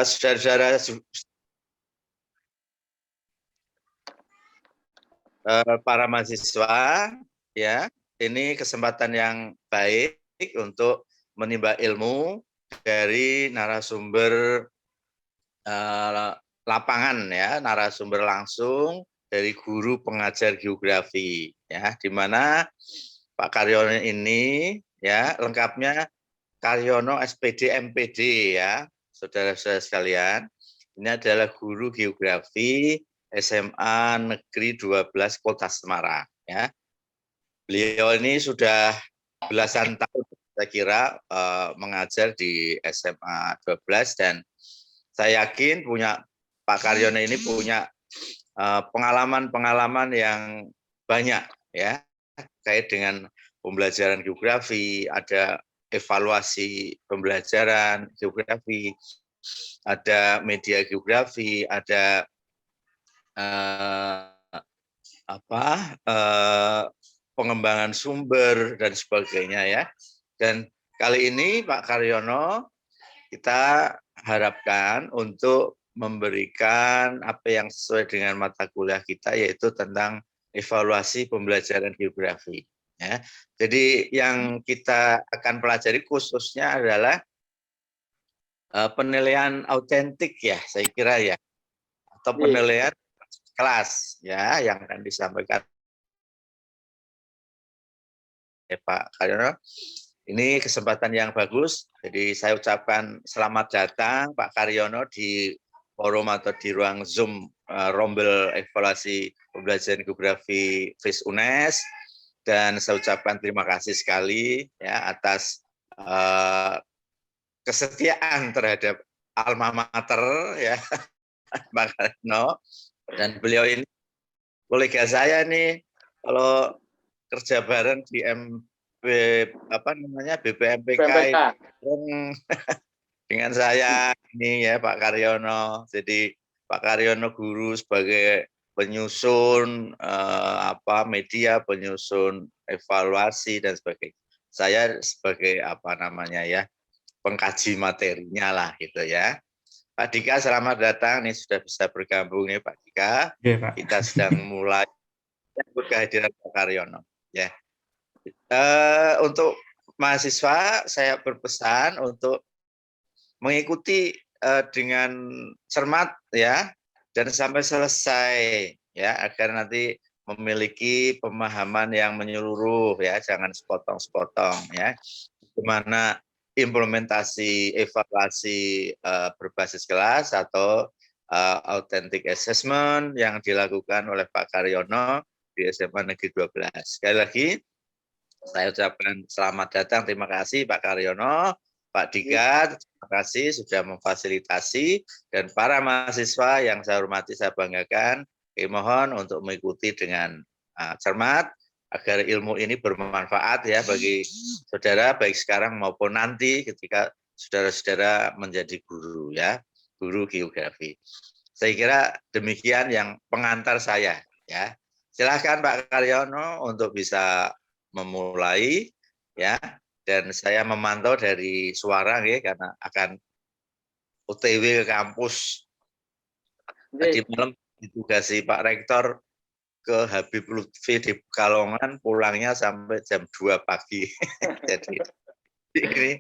Saudara-saudara, para mahasiswa, ya, ini kesempatan yang baik untuk menimba ilmu dari narasumber lapangan, ya, narasumber langsung dari guru pengajar geografi, ya, di mana Pak Karyono ini, ya, lengkapnya Karyono SPD MPD, ya, saudara-saudara sekalian. Ini adalah guru geografi SMA Negeri 12 Kota Semarang, ya. Beliau ini sudah belasan tahun saya kira mengajar di SMA 12 dan saya yakin Pak Karyono ini punya pengalaman-pengalaman yang banyak, ya, terkait dengan pembelajaran geografi, ada evaluasi pembelajaran geografi, ada media geografi, ada pengembangan sumber dan sebagainya, ya. Dan kali ini Pak Karyono kita harapkan untuk memberikan apa yang sesuai dengan mata kuliah kita, yaitu tentang evaluasi pembelajaran geografi. Ya. Jadi yang kita akan pelajari khususnya adalah penilaian autentik, ya, saya kira, ya, atau penilaian kelas, ya, yang akan disampaikan Pak Karyono. Ini kesempatan yang bagus, jadi saya ucapkan selamat datang Pak Karyono di forum atau di ruang Zoom Rombel Evaluasi Pembelajaran Geografi FIS UNES, dan saya ucapkan terima kasih sekali, ya, atas kesetiaan terhadap alma mater, ya, Pak Karyono, dan beliau ini kolega saya nih, kalau kerja bareng di BPMPK dengan saya ini, ya, Pak Karyono. Jadi Pak Karyono guru sebagai penyusun media, penyusun evaluasi dan sebagainya. Saya sebagai pengkaji materinya lah, gitu, ya. Pak Dika, selamat datang. Nih sudah bisa bergabung nih Pak Dika. Ya, Pak. Kita sedang mulai kehadiran Pak Karyono, ya. Untuk mahasiswa saya berpesan untuk mengikuti dengan cermat, ya, dan sampai selesai, ya, agar nanti memiliki pemahaman yang menyeluruh, ya, jangan sepotong-sepotong, ya. Bagaimana implementasi evaluasi berbasis kelas atau authentic assessment yang dilakukan oleh Pak Karyono di SMA Negeri 12. Sekali lagi saya ucapkan selamat datang, terima kasih Pak Karyono, Pak Dika, terima kasih sudah memfasilitasi, dan para mahasiswa yang saya hormati, saya banggakan, mohon untuk mengikuti dengan cermat, agar ilmu ini bermanfaat, ya, bagi saudara, baik sekarang maupun nanti ketika saudara-saudara menjadi guru, ya, guru geografi. Saya kira demikian yang pengantar saya, ya. Silahkan Pak Karyono untuk bisa memulai, ya, dan saya memantau dari suara, ya, karena akan OTW ke kampus. Tadi malam ditugasi Pak Rektor ke Habib Lutfi di Pekalongan, pulangnya sampai jam 2 pagi. Jadi ini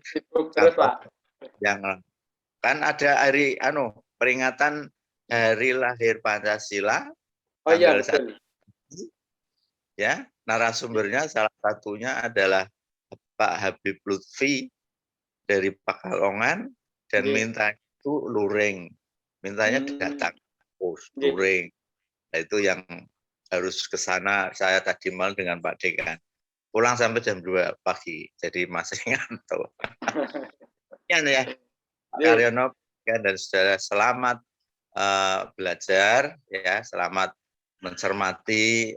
yang kan ada hari peringatan hari lahir Pancasila tanggal 1, ya, narasumbernya salah satunya adalah Pak Habib Lutfi dari Pekalongan, dan minta itu luring, mintanya datang luring. Nah, itu yang harus ke sana. Saya tadi malam dengan Pak Dekan pulang sampai jam 2 pagi, jadi masih ngantuk. Ya, Pak Karyono dan saudara, selamat belajar, ya, selamat mencermati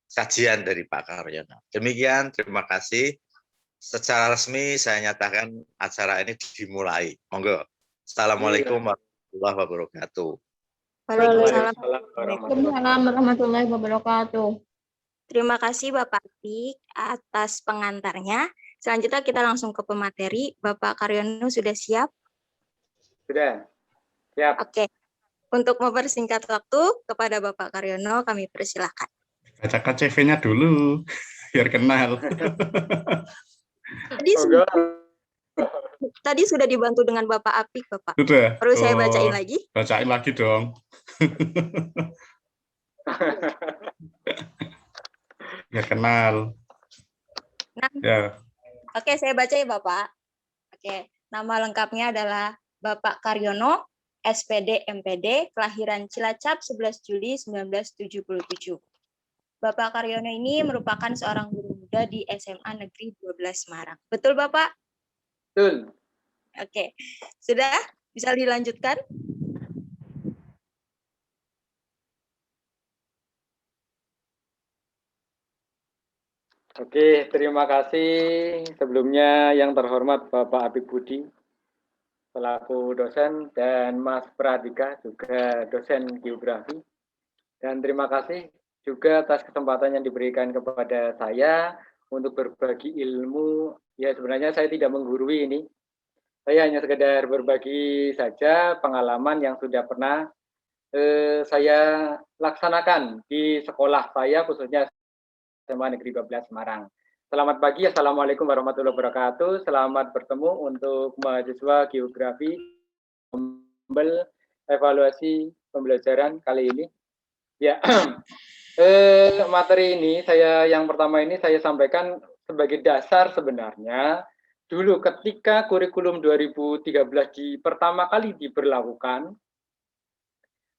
kajian dari Pak Karyono. Demikian, terima kasih. Secara resmi saya nyatakan acara ini dimulai. Monggo. Assalamualaikum warahmatullahi wabarakatuh. Waalaikumsalam warahmatullahi wabarakatuh. Terima kasih Bapak Dik atas pengantarnya. Selanjutnya kita langsung ke pemateri. Bapak Karyono sudah siap? Sudah. Siap. Oke. Untuk mempersingkat waktu, kepada Bapak Karyono kami persilakan. Bacakan CV-nya dulu, biar kenal. Tadi sudah dibantu dengan Bapak Apik, Bapak. Sudah. Perlu saya bacain lagi? Bacain lagi dong. Biar kenal. Nah, Ya. Oke, saya baca ya, Bapak. Oke, nama lengkapnya adalah Bapak Karyono, SPD MPD, kelahiran Cilacap 11 Juli 1977. Bapak Karyono ini merupakan seorang guru muda di SMA Negeri 12 Semarang. Betul, Bapak? Betul. Oke, sudah bisa dilanjutkan? Oke, terima kasih sebelumnya yang terhormat Bapak Apik Budi selaku dosen dan Mas Pradika juga dosen geografi. Dan terima kasih juga atas kesempatan yang diberikan kepada saya untuk berbagi ilmu. Ya sebenarnya saya tidak menggurui ini. Saya hanya sekedar berbagi saja pengalaman yang sudah pernah saya laksanakan di sekolah saya khususnya SMA Negeri 12 Semarang. Selamat pagi, Assalamualaikum warahmatullahi wabarakatuh. Selamat bertemu untuk mahasiswa geografi evaluasi pembelajaran kali ini. Ya, materi ini yang pertama ini saya sampaikan sebagai dasar sebenarnya. Dulu ketika kurikulum 2013 pertama kali diberlakukan,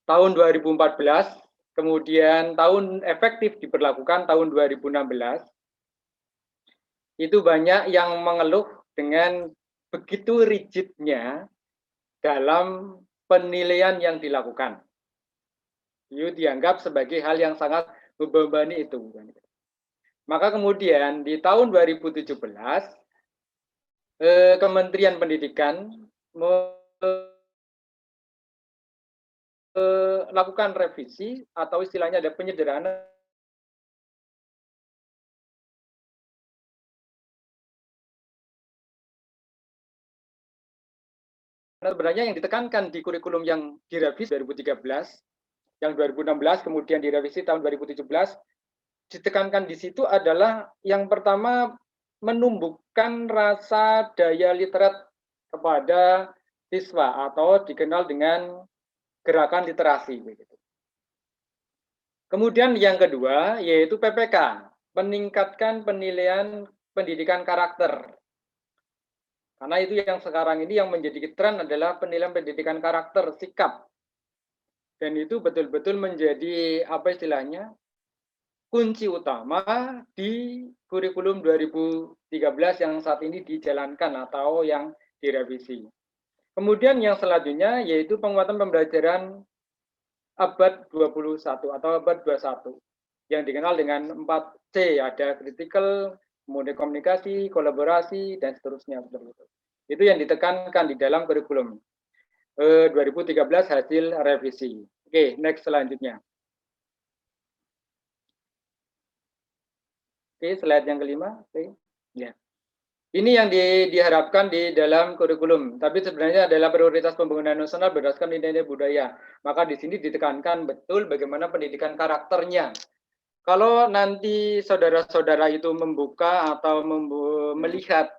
tahun 2014, kemudian tahun efektif diberlakukan tahun 2016, itu banyak yang mengeluh dengan begitu rigidnya dalam penilaian yang dilakukan. Itu dianggap sebagai hal yang sangat membebani itu. Maka kemudian di tahun 2017, Kementerian Pendidikan melakukan revisi atau istilahnya ada penyederhanaan sebenarnya yang ditekankan di kurikulum yang direvisi 2013, yang 2016 kemudian direvisi tahun 2017, ditekankan di situ adalah yang pertama menumbuhkan rasa daya literat kepada siswa atau dikenal dengan gerakan literasi. Kemudian yang kedua yaitu PPK, meningkatkan penilaian pendidikan karakter. Karena itu yang sekarang ini yang menjadi tren adalah penilaian pendidikan karakter, sikap. Dan itu betul-betul menjadi apa istilahnya? Kunci utama di kurikulum 2013 yang saat ini dijalankan atau yang direvisi. Kemudian yang selanjutnya yaitu penguatan pembelajaran abad 21 atau abad 21 yang dikenal dengan 4C, ada critical, kemudian komunikasi, kolaborasi, dan seterusnya. Itu yang ditekankan di dalam kurikulum 2013 hasil revisi. Oke, next selanjutnya. Oke, slide yang kelima. Oke. Ya. Ini yang diharapkan di dalam kurikulum, tapi sebenarnya adalah prioritas pembangunan nasional berdasarkan nilai-nilai budaya. Maka di sini ditekankan betul bagaimana pendidikan karakternya. Kalau nanti saudara-saudara itu membuka atau melihat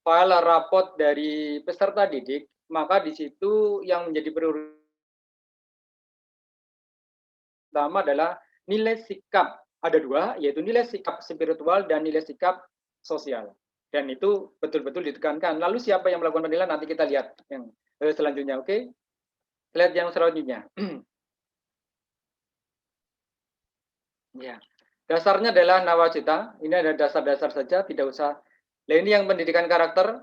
file rapot dari peserta didik, maka di situ yang menjadi prioritas pertama adalah nilai sikap. Ada dua, yaitu nilai sikap spiritual dan nilai sikap sosial. Dan itu betul-betul ditekankan. Lalu siapa yang melakukan penilaian nanti kita lihat yang selanjutnya, oke? Slide yang selanjutnya. Ya. Dasarnya adalah nawacita. Ini ada dasar-dasar saja, tidak usah. Nah, ini yang pendidikan karakter.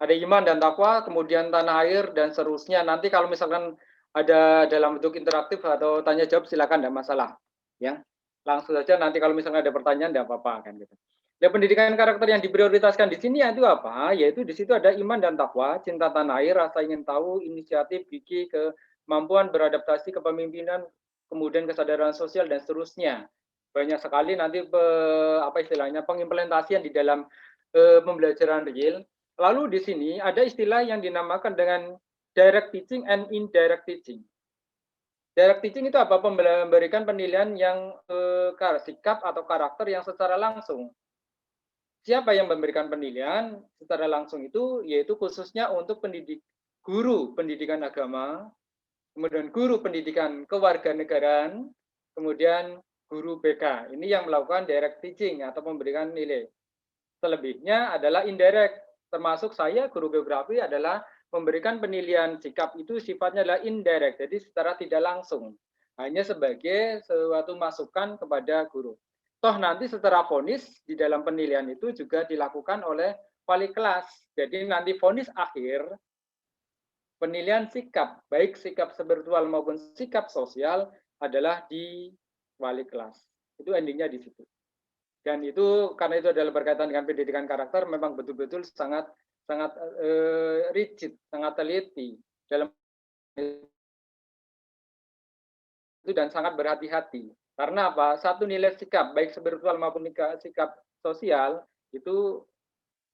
Ada iman dan takwa, kemudian tanah air dan seterusnya. Nanti kalau misalkan ada dalam bentuk interaktif atau tanya jawab silakan, tidak masalah. Ya. Langsung saja nanti kalau misalnya ada pertanyaan tidak apa-apa kan gitu. Ya, pendidikan karakter yang diprioritaskan di sini itu apa? Yaitu di situ ada iman dan takwa, cinta tanah air, rasa ingin tahu, inisiatif, gigih, kemampuan beradaptasi, kepemimpinan, kemudian kesadaran sosial dan seterusnya. Banyak sekali nanti apa istilahnya pengimplementasian di dalam pembelajaran real. Lalu di sini ada istilah yang dinamakan dengan direct teaching and indirect teaching. Direct teaching itu apa? Memberikan penilaian yang sikap atau karakter yang secara langsung. Siapa yang memberikan penilaian secara langsung itu? Yaitu khususnya untuk guru pendidikan agama, kemudian guru pendidikan kewarganegaraan, kemudian guru BK. Ini yang melakukan direct teaching atau memberikan nilai. Selebihnya adalah indirect, termasuk saya guru geografi adalah memberikan penilaian sikap itu sifatnya adalah indirect, jadi secara tidak langsung, hanya sebagai suatu masukan kepada guru. Toh nanti secara vonis di dalam penilaian itu juga dilakukan oleh wali kelas. Jadi nanti vonis akhir penilaian sikap, baik sikap spiritual maupun sikap sosial adalah di wali kelas. Itu endingnya di situ. Dan itu karena itu adalah berkaitan dengan pendidikan karakter, memang betul-betul sangat rigid, sangat teliti dalam itu dan sangat berhati-hati. Karena apa? Satu nilai sikap, baik spiritual maupun sikap sosial, itu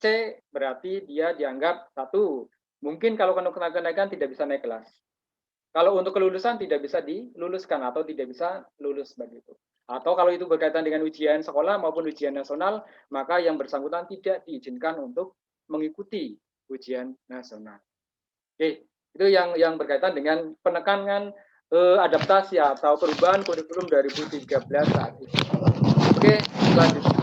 C berarti dia dianggap 1. Mungkin kalau kenaikan tidak bisa naik kelas. Kalau untuk kelulusan tidak bisa diluluskan atau tidak bisa lulus begitu. Atau kalau itu berkaitan dengan ujian sekolah maupun ujian nasional, maka yang bersangkutan tidak diizinkan untuk mengikuti ujian nasional. Oke, itu yang berkaitan dengan penekanan adaptasi atau perubahan kurikulum 2013 saat ini. Oke, selanjutnya.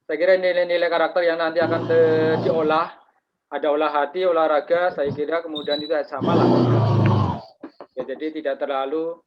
Saya kira nilai-nilai karakter yang nanti akan diolah, ada olah hati, olahraga, saya kira kemudian itu sama lah. Ya, jadi tidak terlalu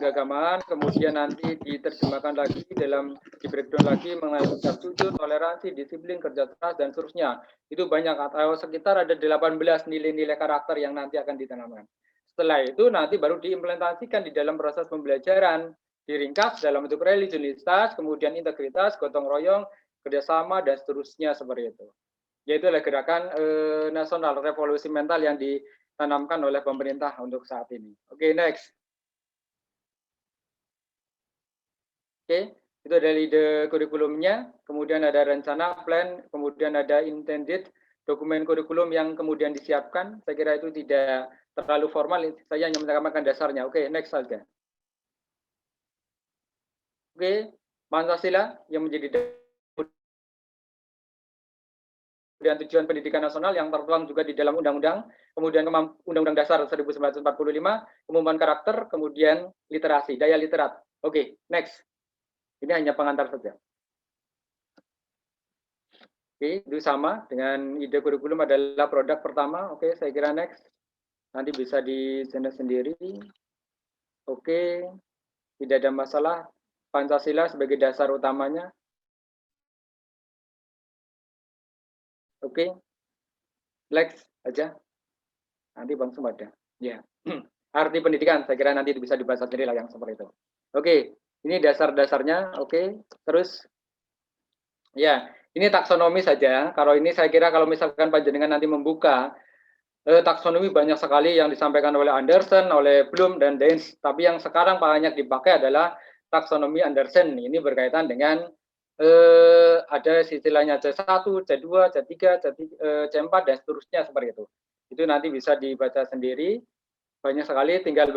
keagamaan, kemudian nanti diterjemahkan lagi di breakdown lagi mengenai sikap jujur, toleransi, disiplin, kerja keras, dan seterusnya. Itu banyak, atau sekitar ada 18 nilai-nilai karakter yang nanti akan ditanamkan. Setelah itu nanti baru diimplementasikan di dalam proses pembelajaran, diringkas dalam bentuk religionitas, kemudian integritas, gotong royong, kerjasama, dan seterusnya seperti itu. Yaitu adalah gerakan nasional revolusi mental yang ditanamkan oleh pemerintah untuk saat ini. Oke, next. Oke, itu ada ide kurikulumnya, kemudian ada rencana, plan, kemudian ada intended, dokumen kurikulum yang kemudian disiapkan. Saya kira itu tidak terlalu formal, saya hanya menambahkan dasarnya. Oke, next saja. Oke, Pancasila yang menjadi kemudian tujuan pendidikan nasional yang tertuang juga di dalam undang-undang, kemudian Undang-Undang Dasar 1945, pengumuman karakter, kemudian literasi, daya literat. Oke, next. Ini hanya pengantar saja. Oke, itu sama dengan ide kurikulum adalah produk pertama. Oke, saya kira next. Nanti bisa di sendiri. Oke, tidak ada masalah. Pancasila sebagai dasar utamanya. Oke, next aja. Nanti Bang Sum ada. Ya, arti pendidikan. Saya kira nanti bisa dibahas sendiri lah yang seperti itu. Oke, ini dasar-dasarnya. Oke, terus ya, ini taksonomi saja. Kalau ini saya kira kalau misalkan panjenengan nanti membuka taksonomi banyak sekali yang disampaikan oleh Anderson, oleh Bloom dan Dens. Tapi yang sekarang banyak dipakai adalah taksonomi Anderson. Ini berkaitan dengan ada istilahnya C1, C2, C3, C4 dan seterusnya seperti itu. Itu nanti bisa dibaca sendiri. Banyak sekali, tinggal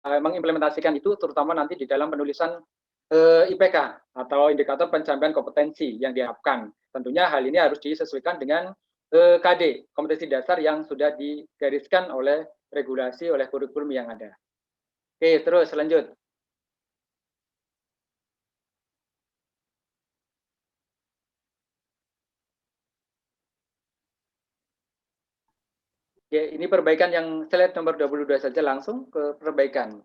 mengimplementasikan itu terutama nanti di dalam penulisan IPK atau indikator pencapaian kompetensi yang diharapkan. Tentunya hal ini harus disesuaikan dengan KD, kompetensi dasar yang sudah digariskan oleh regulasi, oleh kurikulum yang ada. Oke, terus lanjut. Ya, ini perbaikan yang slide nomor 22 saja, langsung ke perbaikan.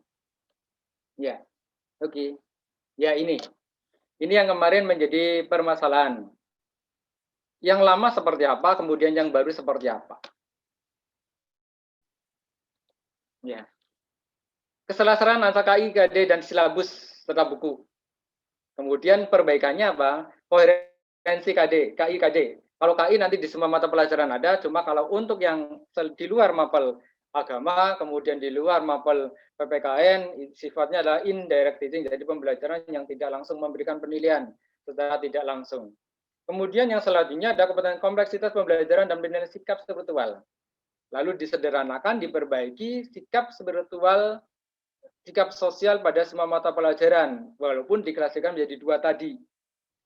Ya, oke. Ya, ini yang kemarin menjadi permasalahan. Yang lama seperti apa, kemudian yang baru seperti apa. Ya. Keselarasan antara KI, KD, dan silabus serta buku. Kemudian perbaikannya apa? Koherensi KD, KI, KD. Kalau KI nanti di semua mata pelajaran ada, cuma kalau untuk yang di luar mapel agama, kemudian di luar mapel PPKN sifatnya adalah indirect teaching, jadi pembelajaran yang tidak langsung memberikan penilaian secara tidak langsung. Kemudian yang selanjutnya ada kompleksitas pembelajaran dan penilaian sikap spiritual. Lalu disederhanakan, diperbaiki sikap spiritual, sikap sosial pada semua mata pelajaran, walaupun diklasifikasikan menjadi dua tadi.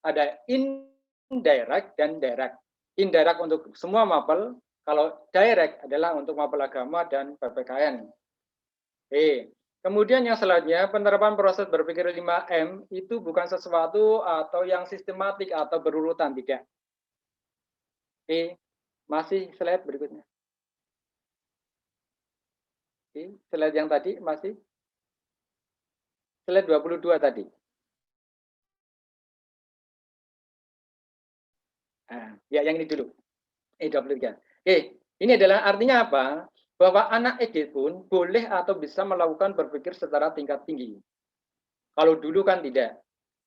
Ada indirect dan direct. Indirect untuk semua mapel, kalau direct adalah untuk mapel agama dan PPKN. Kemudian yang selanjutnya, penerapan proses berpikir 5M itu bukan sesuatu atau yang sistematik atau berurutan, tidak. Masih slide berikutnya. Slide yang tadi masih. Slide 22 tadi. Nah, ya yang ini dulu. 23. Ini adalah artinya apa? Bahwa anak SD pun boleh atau bisa melakukan berpikir secara tingkat tinggi. Kalau dulu kan tidak.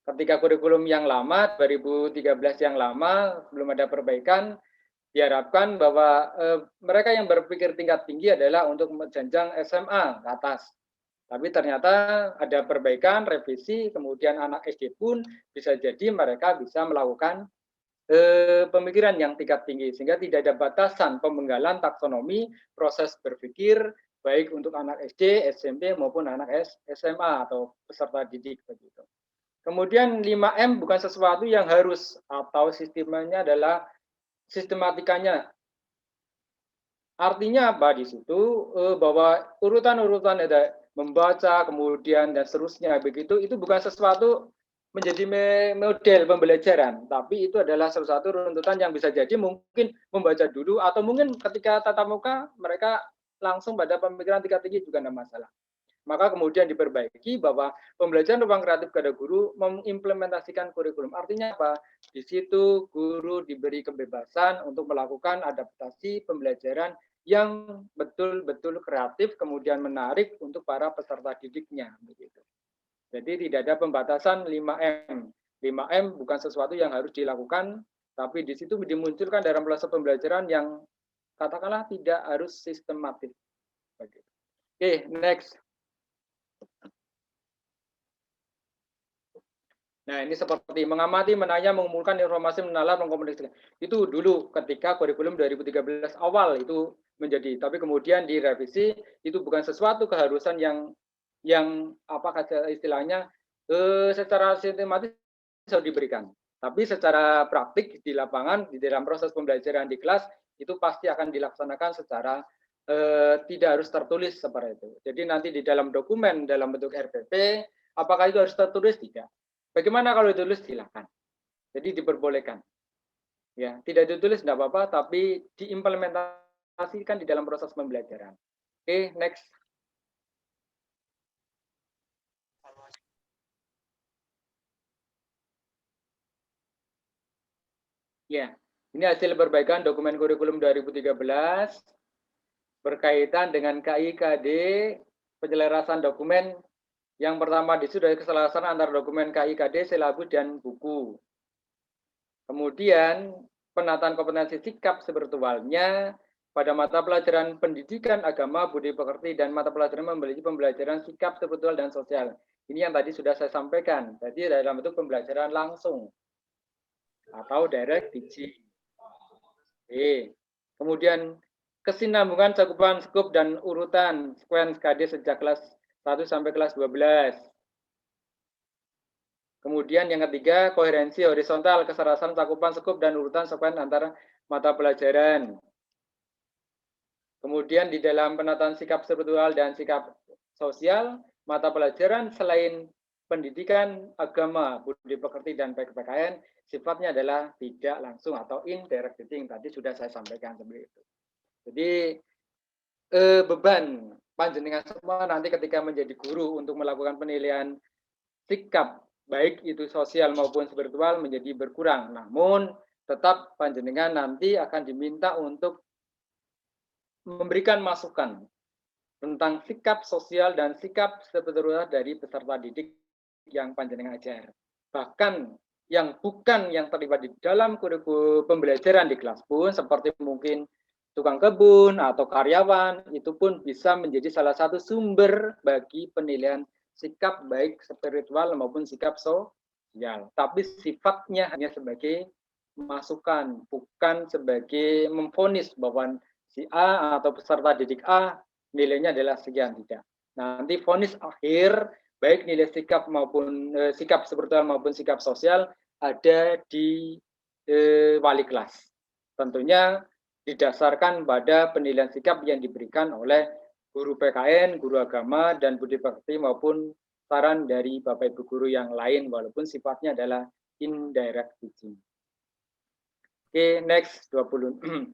Ketika kurikulum yang lama, 2013 yang lama, belum ada perbaikan, diharapkan bahwa mereka yang berpikir tingkat tinggi adalah untuk jenjang SMA ke atas. Tapi ternyata ada perbaikan, revisi, kemudian anak SD pun bisa jadi mereka bisa melakukan pemikiran yang tingkat tinggi, sehingga tidak ada batasan pemenggalan taksonomi proses berpikir baik untuk anak SD, SMP maupun anak SMA atau peserta didik begitu. Kemudian 5M bukan sesuatu yang harus atau sistemnya adalah sistematikanya. Artinya apa di situ? Bahwa urutan-urutan ada membaca, kemudian dan seterusnya begitu, itu bukan sesuatu menjadi model pembelajaran, tapi itu adalah salah satu runtutan yang bisa jadi mungkin membaca dulu atau mungkin ketika tatap muka mereka langsung pada pemikiran tingkat tinggi juga tidak masalah. Maka kemudian diperbaiki bahwa pembelajaran ruang kreatif kepada guru mengimplementasikan kurikulum. Artinya apa? Di situ guru diberi kebebasan untuk melakukan adaptasi pembelajaran yang betul-betul kreatif, kemudian menarik untuk para peserta didiknya. Begitu. Jadi tidak ada pembatasan 5M. 5M bukan sesuatu yang harus dilakukan, tapi di situ dimunculkan dalam proses pembelajaran yang katakanlah tidak harus sistematik. Next. Nah, ini seperti mengamati, menanya, mengumpulkan informasi, menalar, mengkomunikasikan. Itu dulu ketika kurikulum 2013 awal itu menjadi, tapi kemudian direvisi, itu bukan sesuatu keharusan yang apa istilahnya secara sistematis bisa diberikan. Tapi secara praktik di lapangan, di dalam proses pembelajaran di kelas, itu pasti akan dilaksanakan secara tidak harus tertulis seperti itu. Jadi nanti di dalam dokumen, dalam bentuk RPP, apakah itu harus tertulis? Tidak. Bagaimana kalau ditulis? Silakan. Jadi diperbolehkan. Ya, tidak ditulis tidak apa-apa, tapi diimplementasikan di dalam proses pembelajaran. Next. Ya, ini hasil perbaikan dokumen kurikulum 2013 berkaitan dengan KIKD, penyelarasan dokumen. Yang pertama di situ dari keselarasan antara dokumen KIKD, silabus, dan buku. Kemudian penataan kompetensi sikap spiritualnya pada mata pelajaran pendidikan agama, budi pekerti, dan mata pelajaran memiliki pembelajaran sikap spiritual dan sosial. Ini yang tadi sudah saya sampaikan. Jadi dalam bentuk pembelajaran langsung atau direct teaching. Kemudian kesinambungan cakupan skop dan urutan sequence KD sejak kelas 1 sampai kelas 12. Kemudian yang ketiga, koherensi horizontal, keserasan cakupan skop dan urutan sequence antara mata pelajaran. Kemudian di dalam penataan sikap spiritual dan sikap sosial, mata pelajaran selain pendidikan agama, budi pekerti, dan PKN, sifatnya adalah tidak langsung atau indirect teaching. Tadi sudah saya sampaikan seperti itu. Jadi beban panjenengan semua nanti ketika menjadi guru untuk melakukan penilaian sikap baik itu sosial maupun spiritual menjadi berkurang. Namun tetap panjenengan nanti akan diminta untuk memberikan masukan tentang sikap sosial dan sikap spiritual dari peserta didik yang panjenengan ajar. Bahkan yang bukan yang terlibat di dalam kurikulum pembelajaran di kelas pun, seperti mungkin tukang kebun atau karyawan, itu pun bisa menjadi salah satu sumber bagi penilaian sikap baik spiritual maupun sikap sosial. Tapi sifatnya hanya sebagai masukan, bukan sebagai memvonis bahwa si A atau peserta didik A nilainya adalah sekian, tidak. Nanti vonis akhir baik nilai sikap maupun sikap spiritual maupun sikap sosial ada di wali kelas. Tentunya didasarkan pada penilaian sikap yang diberikan oleh guru PKN, guru agama, dan budi pekerti maupun saran dari Bapak Ibu guru yang lain walaupun sifatnya adalah indirect teaching. Oke, next 20.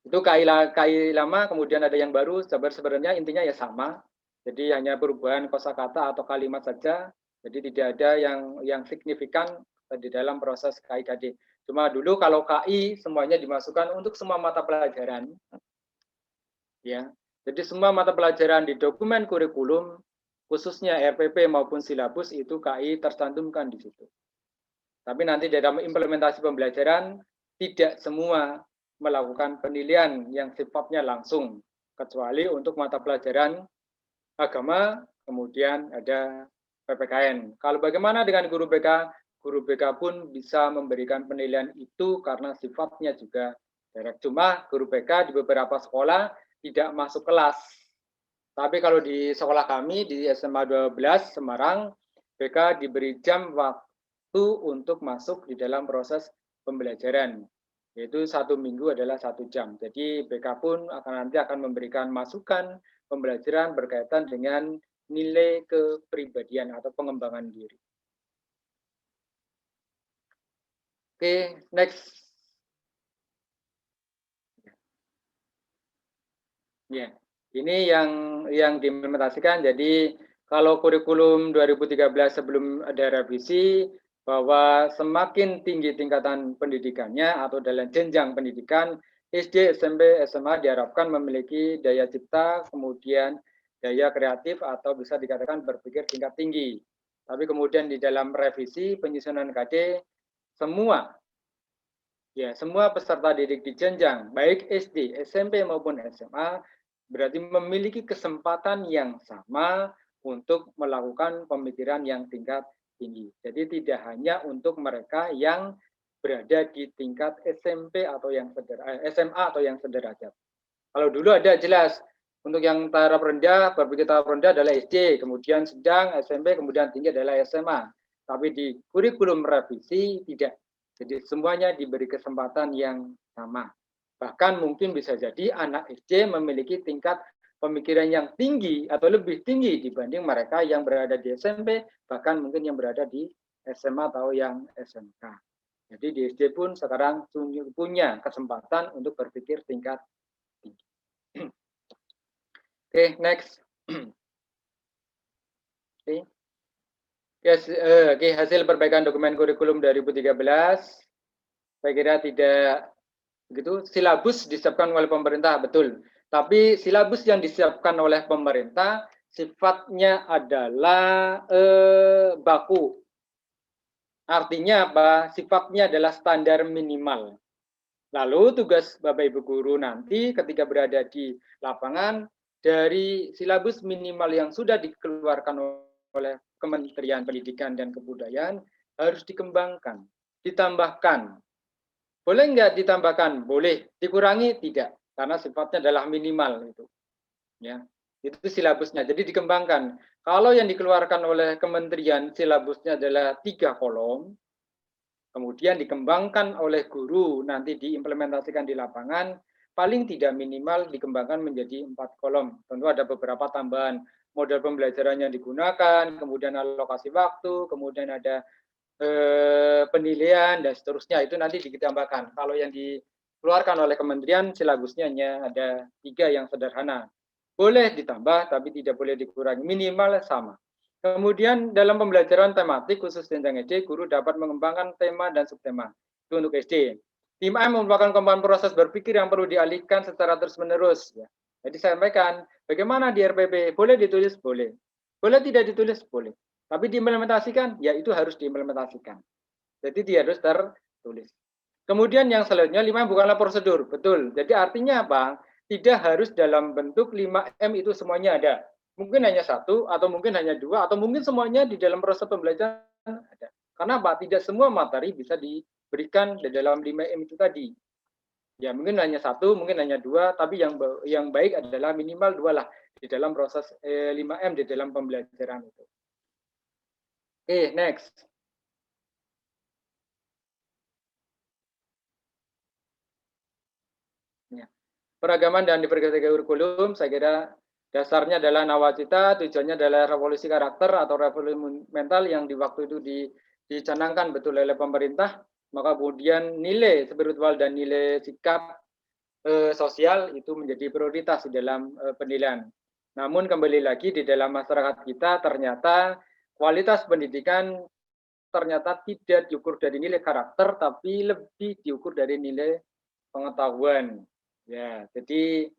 Itu KI lama, kemudian ada yang baru, sebenarnya intinya ya sama. Jadi hanya perubahan kosakata atau kalimat saja. Jadi tidak ada yang signifikan di dalam proses KI-KD. Cuma dulu kalau KI semuanya dimasukkan untuk semua mata pelajaran. Ya. Jadi semua mata pelajaran di dokumen kurikulum, khususnya RPP maupun silabus itu KI tercantumkan di situ. Tapi nanti dalam implementasi pembelajaran tidak semua melakukan penilaian yang sifatnya langsung, kecuali untuk mata pelajaran agama, kemudian ada PPKN. Kalau bagaimana dengan guru BK? Guru BK pun bisa memberikan penilaian itu karena sifatnya juga direct. Cuma guru BK di beberapa sekolah tidak masuk kelas. Tapi kalau di sekolah kami di SMA 12 Semarang, BK diberi jam waktu untuk masuk di dalam proses pembelajaran. Yaitu 1 minggu adalah 1 jam. Jadi BK pun nanti akan memberikan masukan pembelajaran berkaitan dengan nilai kepribadian atau pengembangan diri. Oke, next. Ya, ini yang diimplementasikan. Jadi kalau kurikulum 2013 sebelum ada revisi, bahwa semakin tinggi tingkatan pendidikannya atau dalam jenjang pendidikan, SD, SMP, SMA diharapkan memiliki daya cipta, kemudian daya kreatif atau bisa dikatakan berpikir tingkat tinggi. Tapi kemudian di dalam revisi penyusunan KD, semua peserta didik di jenjang, baik SD, SMP maupun SMA, berarti memiliki kesempatan yang sama untuk melakukan pemikiran yang tingkat tinggi. Jadi tidak hanya untuk mereka yang berada di tingkat SMP atau yang SMA atau yang sederajat. Kalau dulu ada jelas untuk yang taraf rendah, berpikir taraf rendah adalah SD, kemudian sedang SMP, kemudian tinggi adalah SMA. Tapi di kurikulum revisi tidak. Jadi semuanya diberi kesempatan yang sama. Bahkan mungkin bisa jadi anak SD memiliki tingkat pemikiran yang tinggi atau lebih tinggi dibanding mereka yang berada di SMP, bahkan mungkin yang berada di SMA atau yang SMK. Jadi di SD pun sekarang punya kesempatan untuk berpikir tingkat tinggi. Oke, next. Oke. Yes, hasil perbaikan dokumen kurikulum 2013, saya kira tidak begitu. Silabus disiapkan oleh pemerintah, betul. Tapi silabus yang disiapkan oleh pemerintah sifatnya adalah baku. Artinya apa? Sifatnya adalah standar minimal. Lalu tugas Bapak Ibu guru nanti ketika berada di lapangan, dari silabus minimal yang sudah dikeluarkan oleh Kementerian Pendidikan dan Kebudayaan harus dikembangkan, ditambahkan. Boleh nggak ditambahkan? Boleh. Dikurangi? Tidak. Karena sifatnya adalah minimal itu. Ya, itu silabusnya. Jadi dikembangkan. Kalau yang dikeluarkan oleh kementerian silabusnya adalah 3 kolom, kemudian dikembangkan oleh guru nanti diimplementasikan di lapangan, paling tidak minimal dikembangkan menjadi 4 kolom. Tentu ada beberapa tambahan model pembelajaran yang digunakan, kemudian alokasi waktu, kemudian ada penilaian dan seterusnya, itu nanti ditambahkan. Kalau yang dikeluarkan oleh kementerian silabusnya hanya ada 3 yang sederhana. Boleh ditambah tapi tidak boleh dikurangi, minimal sama. Kemudian dalam pembelajaran tematik khusus jenjang SD, guru dapat mengembangkan tema dan subtema. Itu untuk SD. Tim M merupakan komponen proses berpikir yang perlu dialihkan secara terus-menerus. Ya. Jadi saya sampaikan, bagaimana di RPP? Boleh ditulis? Boleh. Boleh tidak ditulis? Boleh. Tapi diimplementasikan, ya itu harus diimplementasikan. Jadi dia harus tertulis. Kemudian yang selanjutnya 5M bukanlah prosedur, betul. Jadi artinya apa? Tidak harus dalam bentuk 5M itu semuanya ada. Mungkin hanya satu, atau mungkin hanya dua, atau mungkin semuanya di dalam proses pembelajaran ada. Karena apa? Tidak semua materi bisa diberikan di dalam 5M itu tadi. Ya mungkin hanya satu, mungkin hanya dua, tapi yang baik adalah minimal dua lah di dalam proses 5M di dalam pembelajaran itu. Oke, next. Ya. Peragaman dan diversifikasi kurikulum, saya kira dasarnya adalah nawacita, tujuannya adalah revolusi karakter atau revolusi mental yang di waktu itu dicanangkan betul oleh pemerintah. Maka kemudian nilai spiritual dan nilai sikap sosial itu menjadi prioritas di dalam penilaian. Namun kembali lagi di dalam masyarakat kita ternyata kualitas pendidikan ternyata tidak diukur dari nilai karakter, tapi lebih diukur dari nilai pengetahuan. Ya, jadi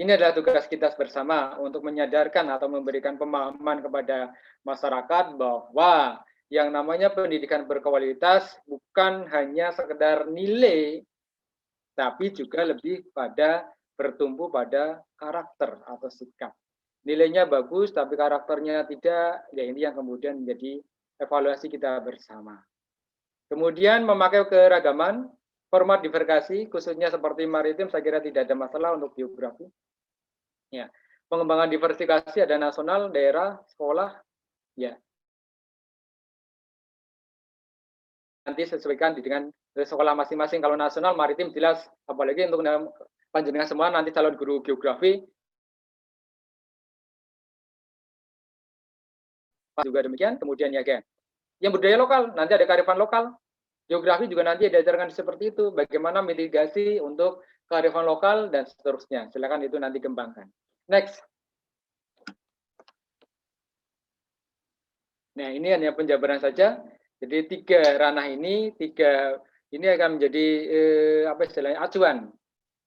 ini adalah tugas kita bersama untuk menyadarkan atau memberikan pemahaman kepada masyarakat bahwa yang namanya pendidikan berkualitas bukan hanya sekedar nilai, tapi juga lebih pada bertumbuh pada karakter atau sikap. Nilainya bagus, tapi karakternya tidak, ya ini yang kemudian menjadi evaluasi kita bersama. Kemudian memakai keragaman, format diversifikasi, khususnya seperti maritim, saya kira tidak ada masalah untuk geografi. Ya, pengembangan diversifikasi ada nasional, daerah, sekolah, ya. Nanti sesuaikan dengan sekolah masing-masing. Kalau nasional, maritim jelas, apalagi untuk panjenengan semua nanti calon guru geografi juga demikian. Kemudian ya kan, yang budaya lokal nanti ada kearifan lokal, geografi juga nanti diajarkan seperti itu, bagaimana mitigasi untuk kearifan lokal dan seterusnya. Silakan itu nanti kembangkan. Next. Nah, ini hanya penjabaran saja. Jadi tiga ranah ini akan menjadi apa istilahnya acuan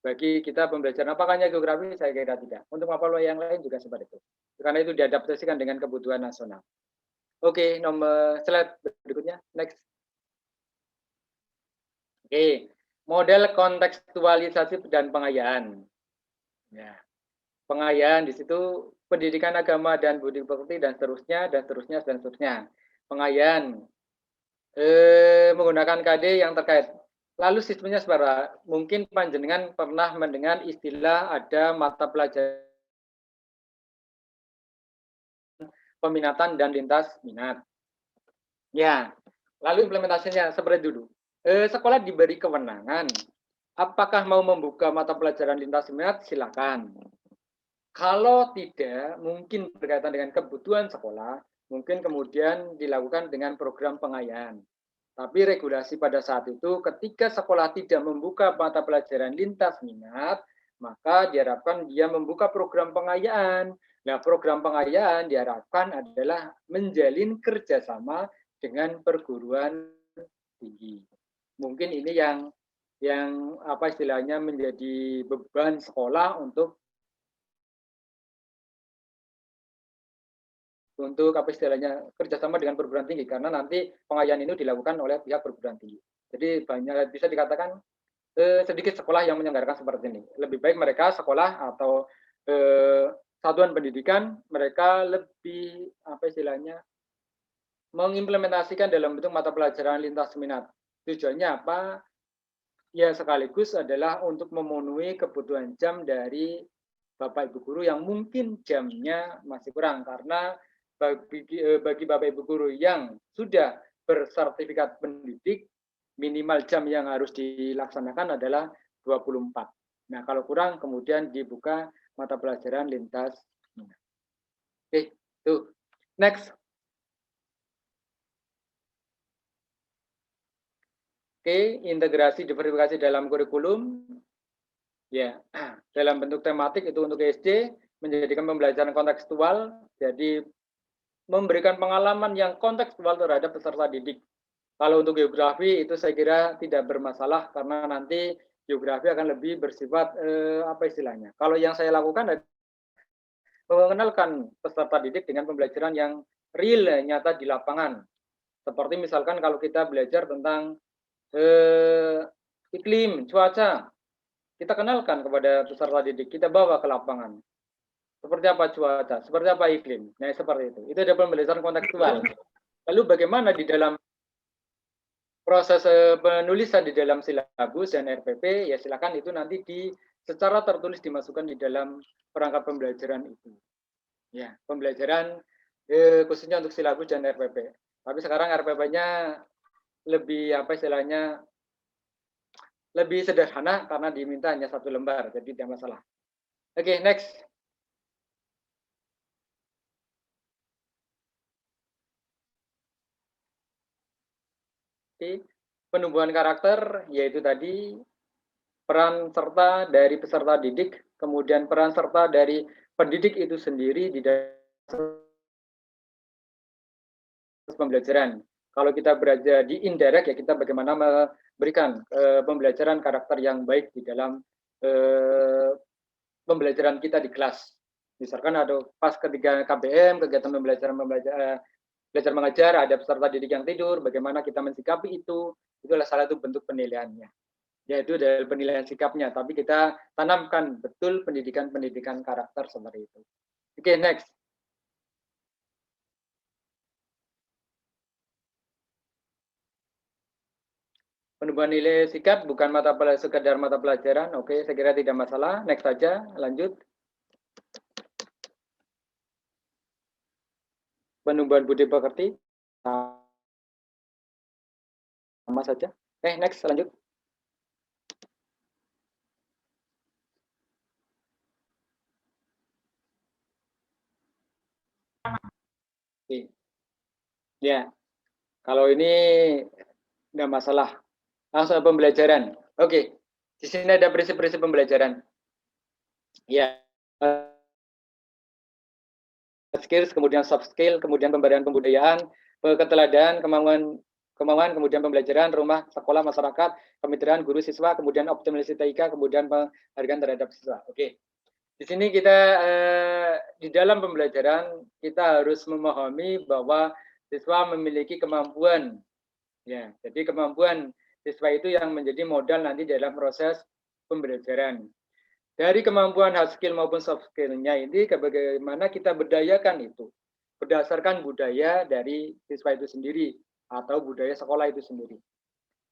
bagi kita pembelajaran. Apakah hanya geografi? Saya kira tidak. Untuk mapel yang lain juga seperti itu. Karena itu diadaptasikan dengan kebutuhan nasional. Oke, nomor slide berikutnya. Next. Oke, model kontekstualisasi dan pengayaan. Ya. Pengayaan di situ pendidikan agama dan budi pekerti dan seterusnya. Pengayaan menggunakan KD yang terkait. Lalu sistemnya seperti mungkin panjenengan pernah mendengar istilah ada mata pelajaran peminatan dan lintas minat. Ya, lalu implementasinya seperti dulu. Sekolah diberi kewenangan. Apakah mau membuka mata pelajaran lintas minat? Silakan. Kalau tidak, mungkin berkaitan dengan kebutuhan sekolah, mungkin kemudian dilakukan dengan program pengayaan. Tapi regulasi pada saat itu, ketika sekolah tidak membuka mata pelajaran lintas minat, maka diharapkan dia membuka program pengayaan. Nah, program pengayaan diharapkan adalah menjalin kerjasama dengan perguruan tinggi. Mungkin ini yang apa istilahnya menjadi beban sekolah untuk apa istilahnya kerjasama dengan perguruan tinggi, karena nanti pengayaan ini dilakukan oleh pihak perguruan tinggi. Jadi banyak bisa dikatakan sedikit sekolah yang menyelenggarakan seperti ini. Lebih baik mereka sekolah atau satuan pendidikan mereka lebih apa istilahnya mengimplementasikan dalam bentuk mata pelajaran lintas minat. Tujuannya apa? Ya sekaligus adalah untuk memenuhi kebutuhan jam dari Bapak Ibu guru yang mungkin jamnya masih kurang, karena bagi Bapak Ibu guru yang sudah bersertifikat pendidik, minimal jam yang harus dilaksanakan adalah 24. Nah, kalau kurang kemudian dibuka mata pelajaran lintas. Oke, tuh. Next. Oke, integrasi diversifikasi dalam kurikulum. Ya, dalam bentuk tematik itu untuk SD, menjadikan pembelajaran kontekstual, jadi memberikan pengalaman yang kontekstual terhadap peserta didik. Kalau untuk geografi itu saya kira tidak bermasalah karena nanti geografi akan lebih bersifat apa istilahnya. Kalau yang saya lakukan adalah mengenalkan peserta didik dengan pembelajaran yang real, nyata di lapangan. Seperti misalkan kalau kita belajar tentang iklim, cuaca, kita kenalkan kepada peserta didik, kita bawa ke lapangan. Seperti apa cuaca, seperti apa iklim. Nah, seperti itu. Itu ada pembelajaran kontekstual. Lalu bagaimana di dalam proses penulisan di dalam silabus dan RPP, ya silakan itu nanti secara tertulis dimasukkan di dalam perangkat pembelajaran itu. Ya, pembelajaran khususnya untuk silabus dan RPP. Tapi sekarang RPP-nya lebih apa istilahnya lebih sederhana karena diminta hanya 1 lembar, jadi tidak masalah. Oke, next. Oke, penumbuhan karakter yaitu tadi peran serta dari peserta didik, kemudian peran serta dari pendidik itu sendiri di dalam pembelajaran. Kalau kita berada di indirect, ya kita bagaimana memberikan pembelajaran karakter yang baik di dalam pembelajaran kita di kelas. Misalkan ada pas ketika KBM, kegiatan belajar mengajar, ada peserta didik yang tidur, bagaimana kita mensikapi itu adalah salah satu bentuk penilaiannya. Yaitu dari penilaian sikapnya, tapi kita tanamkan betul pendidikan-pendidikan karakter seperti itu. Oke, next. Penumbuhan nilai sikap bukan sekedar mata pelajaran. Oke, saya kira tidak masalah. Next saja, lanjut. Penumbuhan budi pekerti sama saja. Next, lanjut. Oke. Ya, kalau ini tidak masalah. Langsung pembelajaran. Oke, di sini ada prinsip-prinsip pembelajaran. Ya, skills, kemudian soft skill, kemudian pemberdayaan pembudayaan, keteladanan, kemauan, kemudian pembelajaran, rumah, sekolah, masyarakat, kemitraan, guru, siswa, kemudian optimalisasi TIK, kemudian penghargaan terhadap siswa. Oke, di sini kita di dalam pembelajaran kita harus memahami bahwa siswa memiliki kemampuan. Ya, jadi kemampuan siswa itu yang menjadi modal nanti dalam proses pembelajaran. Dari kemampuan hard skill maupun soft skill-nya ini, bagaimana kita berdayakan itu berdasarkan budaya dari siswa itu sendiri atau budaya sekolah itu sendiri.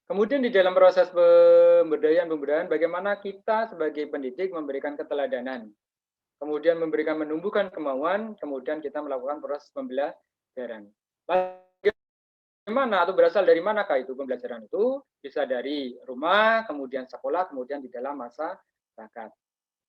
Kemudian di dalam proses pemberdayaan, bagaimana kita sebagai pendidik memberikan keteladanan, kemudian menumbuhkan kemauan, kemudian kita melakukan proses pembelajaran. Bagaimana atau berasal dari manakah itu pembelajaran itu? Bisa dari rumah, kemudian sekolah, kemudian di dalam masyarakat.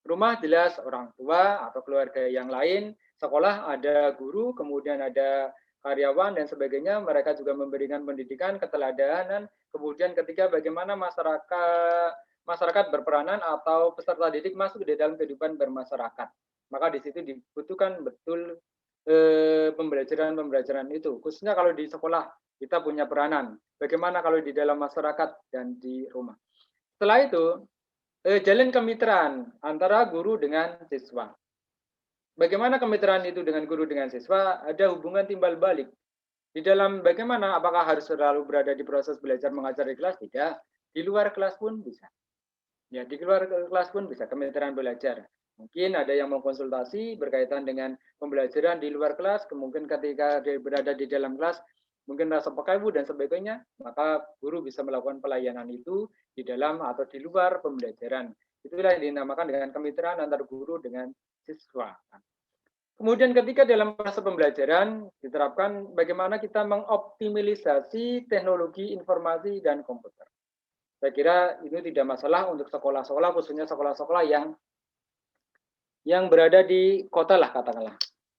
Rumah jelas orang tua atau keluarga yang lain, sekolah ada guru, kemudian ada karyawan dan sebagainya, mereka juga memberikan pendidikan, keteladanan, kemudian ketika bagaimana masyarakat berperanan atau peserta didik masuk di dalam kehidupan bermasyarakat. Maka di situ dibutuhkan betul pembelajaran itu, khususnya kalau di sekolah kita punya peranan, bagaimana kalau di dalam masyarakat dan di rumah. Setelah itu, jalin kemitraan antara guru dengan siswa. Bagaimana kemitraan itu dengan guru dengan siswa? Ada hubungan timbal balik. Di dalam bagaimana, apakah harus selalu berada di proses belajar mengajar di kelas? Tidak. Di luar kelas pun bisa. Ya, di luar kelas pun bisa kemitraan belajar. Mungkin ada yang mau konsultasi berkaitan dengan pembelajaran di luar kelas, mungkin ketika dia berada di dalam kelas, mungkin rasa pekabu dan sebagainya, maka guru bisa melakukan pelayanan itu di dalam atau di luar pembelajaran. Itulah yang dinamakan dengan kemitraan antar guru dengan siswa. Kemudian ketika dalam proses pembelajaran diterapkan bagaimana kita mengoptimalisasi teknologi informasi dan komputer. Saya kira itu tidak masalah untuk sekolah-sekolah, khususnya sekolah-sekolah yang berada di kota lah katakanlah.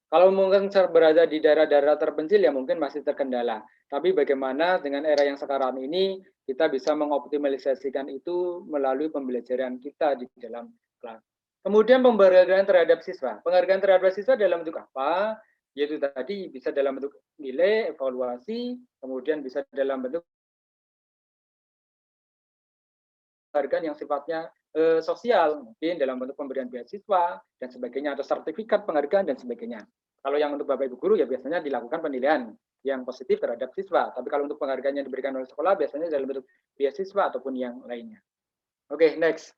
Kalau mungkin berada di daerah-daerah terpencil ya mungkin masih terkendala. Tapi bagaimana dengan era yang sekarang ini kita bisa mengoptimalisasikan itu melalui pembelajaran kita di dalam kelas. Kemudian penghargaan terhadap siswa. Penghargaan terhadap siswa dalam bentuk apa? Yaitu tadi bisa dalam bentuk nilai, evaluasi, kemudian bisa dalam bentuk penghargaan yang sifatnya sosial, mungkin dalam bentuk pemberian beasiswa dan sebagainya, atau sertifikat penghargaan dan sebagainya. Kalau yang untuk Bapak Ibu guru ya biasanya dilakukan penilaian yang positif terhadap siswa. Tapi kalau untuk penghargaan yang diberikan oleh sekolah biasanya dalam bentuk beasiswa ataupun yang lainnya. Oke, next.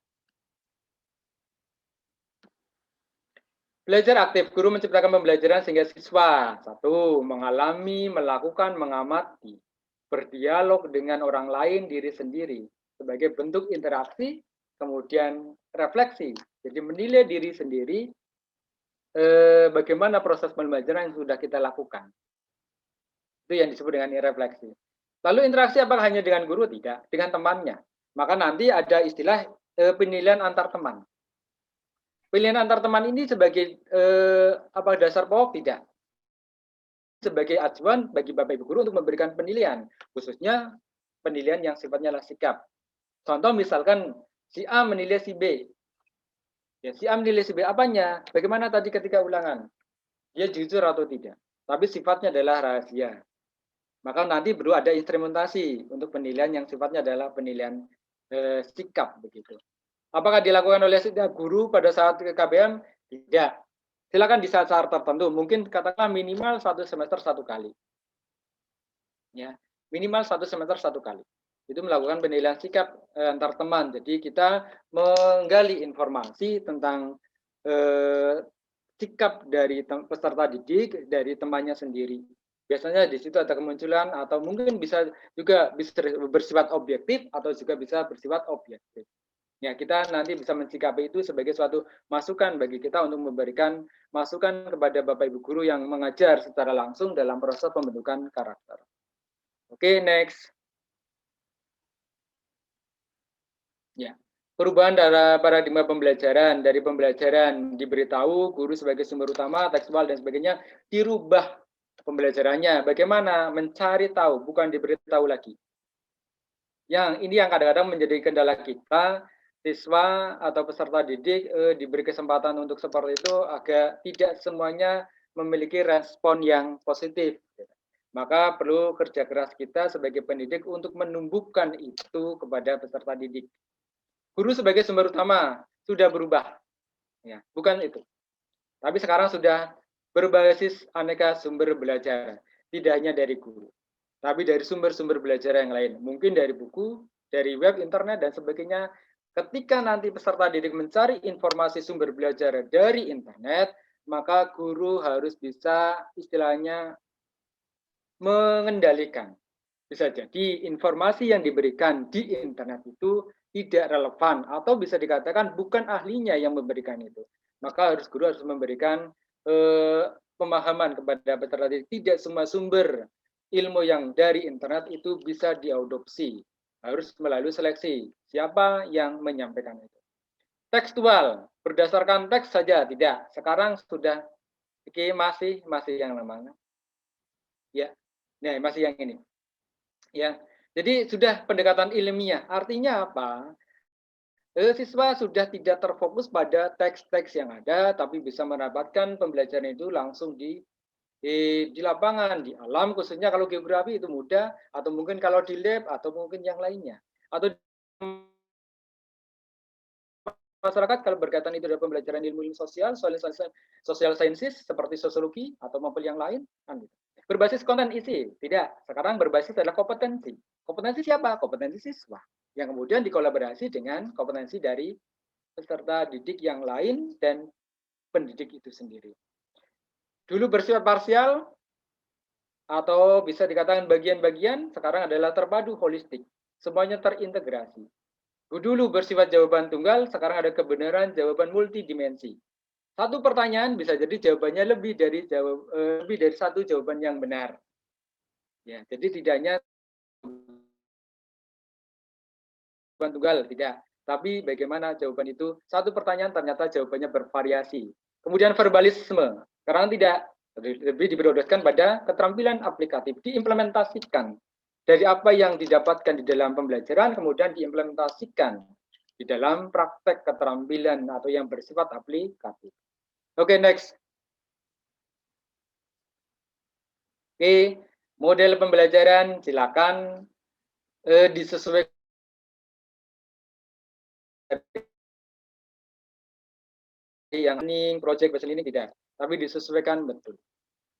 Belajar aktif. Guru menciptakan pembelajaran sehingga siswa, satu, mengalami, melakukan, mengamati, berdialog dengan orang lain, diri sendiri, sebagai bentuk interaksi, kemudian refleksi. Jadi menilai diri sendiri, bagaimana proses pembelajaran yang sudah kita lakukan. Itu yang disebut dengan refleksi. Lalu interaksi apakah hanya dengan guru? Tidak, dengan temannya. Maka nanti ada istilah penilaian antar teman. Penilaian antar teman ini sebagai dasar pokok? Tidak. Sebagai acuan bagi Bapak Ibu guru untuk memberikan penilaian, khususnya penilaian yang sifatnya adalah sikap. Contoh misalkan si A menilai si B. Ya, si A menilai si B apanya? Bagaimana tadi ketika ulangan? Dia jujur atau tidak? Tapi sifatnya adalah rahasia. Maka nanti perlu ada instrumentasi untuk penilaian yang sifatnya adalah penilaian sikap begitu. Apakah dilakukan oleh guru pada saat KBM? Tidak. Silakan di saat-saat tertentu, mungkin katakanlah minimal 1 semester 1 kali. Ya, minimal 1 semester 1 kali. Itu melakukan penilaian sikap antar teman. Jadi kita menggali informasi tentang sikap dari peserta didik dari temannya sendiri. Biasanya di situ ada kemunculan atau mungkin bisa juga bisa bersifat objektif atau juga bisa bersifat objektif. Ya, kita nanti bisa mensikapi itu sebagai suatu masukan bagi kita untuk memberikan masukan kepada Bapak Ibu guru yang mengajar secara langsung dalam proses pembentukan karakter. Oke, next. Ya, perubahan dari paradigma pembelajaran, dari pembelajaran diberitahu guru sebagai sumber utama, tekstual dan sebagainya, dirubah pembelajarannya. Bagaimana? Mencari tahu, bukan diberitahu lagi. Yang ini yang kadang-kadang menjadi kendala kita, siswa atau peserta didik diberi kesempatan untuk seperti itu agar tidak semuanya memiliki respon yang positif. Maka perlu kerja keras kita sebagai pendidik untuk menumbuhkan itu kepada peserta didik. Guru sebagai sumber utama sudah berubah, ya, bukan itu. Tapi sekarang sudah berbasis aneka sumber belajar, tidak hanya dari guru, tapi dari sumber-sumber belajar yang lain. Mungkin dari buku, dari web, internet, dan sebagainya. Ketika nanti peserta didik mencari informasi sumber belajar dari internet, maka guru harus bisa istilahnya mengendalikan. Bisa jadi informasi yang diberikan di internet itu tidak relevan atau bisa dikatakan bukan ahlinya yang memberikan itu. Maka guru harus memberikan pemahaman kepada peserta didik. Tidak semua sumber ilmu yang dari internet itu bisa diadopsi. Harus melalui seleksi. Siapa yang menyampaikan itu? Tekstual, berdasarkan teks saja tidak. Sekarang sudah masih yang namanya. Ya. Nah, masih yang ini. Ya. Jadi sudah pendekatan ilmiah. Artinya apa? Siswa sudah tidak terfokus pada teks-teks yang ada, tapi bisa mendapatkan pembelajaran itu langsung di lapangan, di alam, khususnya kalau geografi itu mudah, atau mungkin kalau di lab, atau mungkin yang lainnya. Atau masyarakat kalau berkaitan itu adalah pembelajaran ilmu sosial, social sciences seperti sosiologi atau maupun yang lain, kan gitu. Berbasis konten isi, tidak. Sekarang berbasis adalah kompetensi. Kompetensi siapa? Kompetensi siswa yang kemudian dikolaborasi dengan kompetensi dari peserta didik yang lain dan pendidik itu sendiri. Dulu bersifat parsial atau bisa dikatakan bagian-bagian, sekarang adalah terpadu holistik. Semuanya terintegrasi. Dulu bersifat jawaban tunggal, sekarang ada kebenaran jawaban multidimensi. Satu pertanyaan bisa jadi jawabannya lebih dari satu jawaban yang benar. Ya, jadi tidak hanya jawaban tunggal, tidak. Tapi bagaimana jawaban itu, satu pertanyaan ternyata jawabannya bervariasi. Kemudian verbalisme, sekarang tidak, lebih diprioritaskan pada keterampilan aplikatif, diimplementasikan dari apa yang didapatkan di dalam pembelajaran, kemudian diimplementasikan di dalam praktek keterampilan atau yang bersifat aplikatif. Oke, next. Oke, model pembelajaran silakan disesuaikan yang ini project bahasa ini tidak. tapi disesuaikan betul.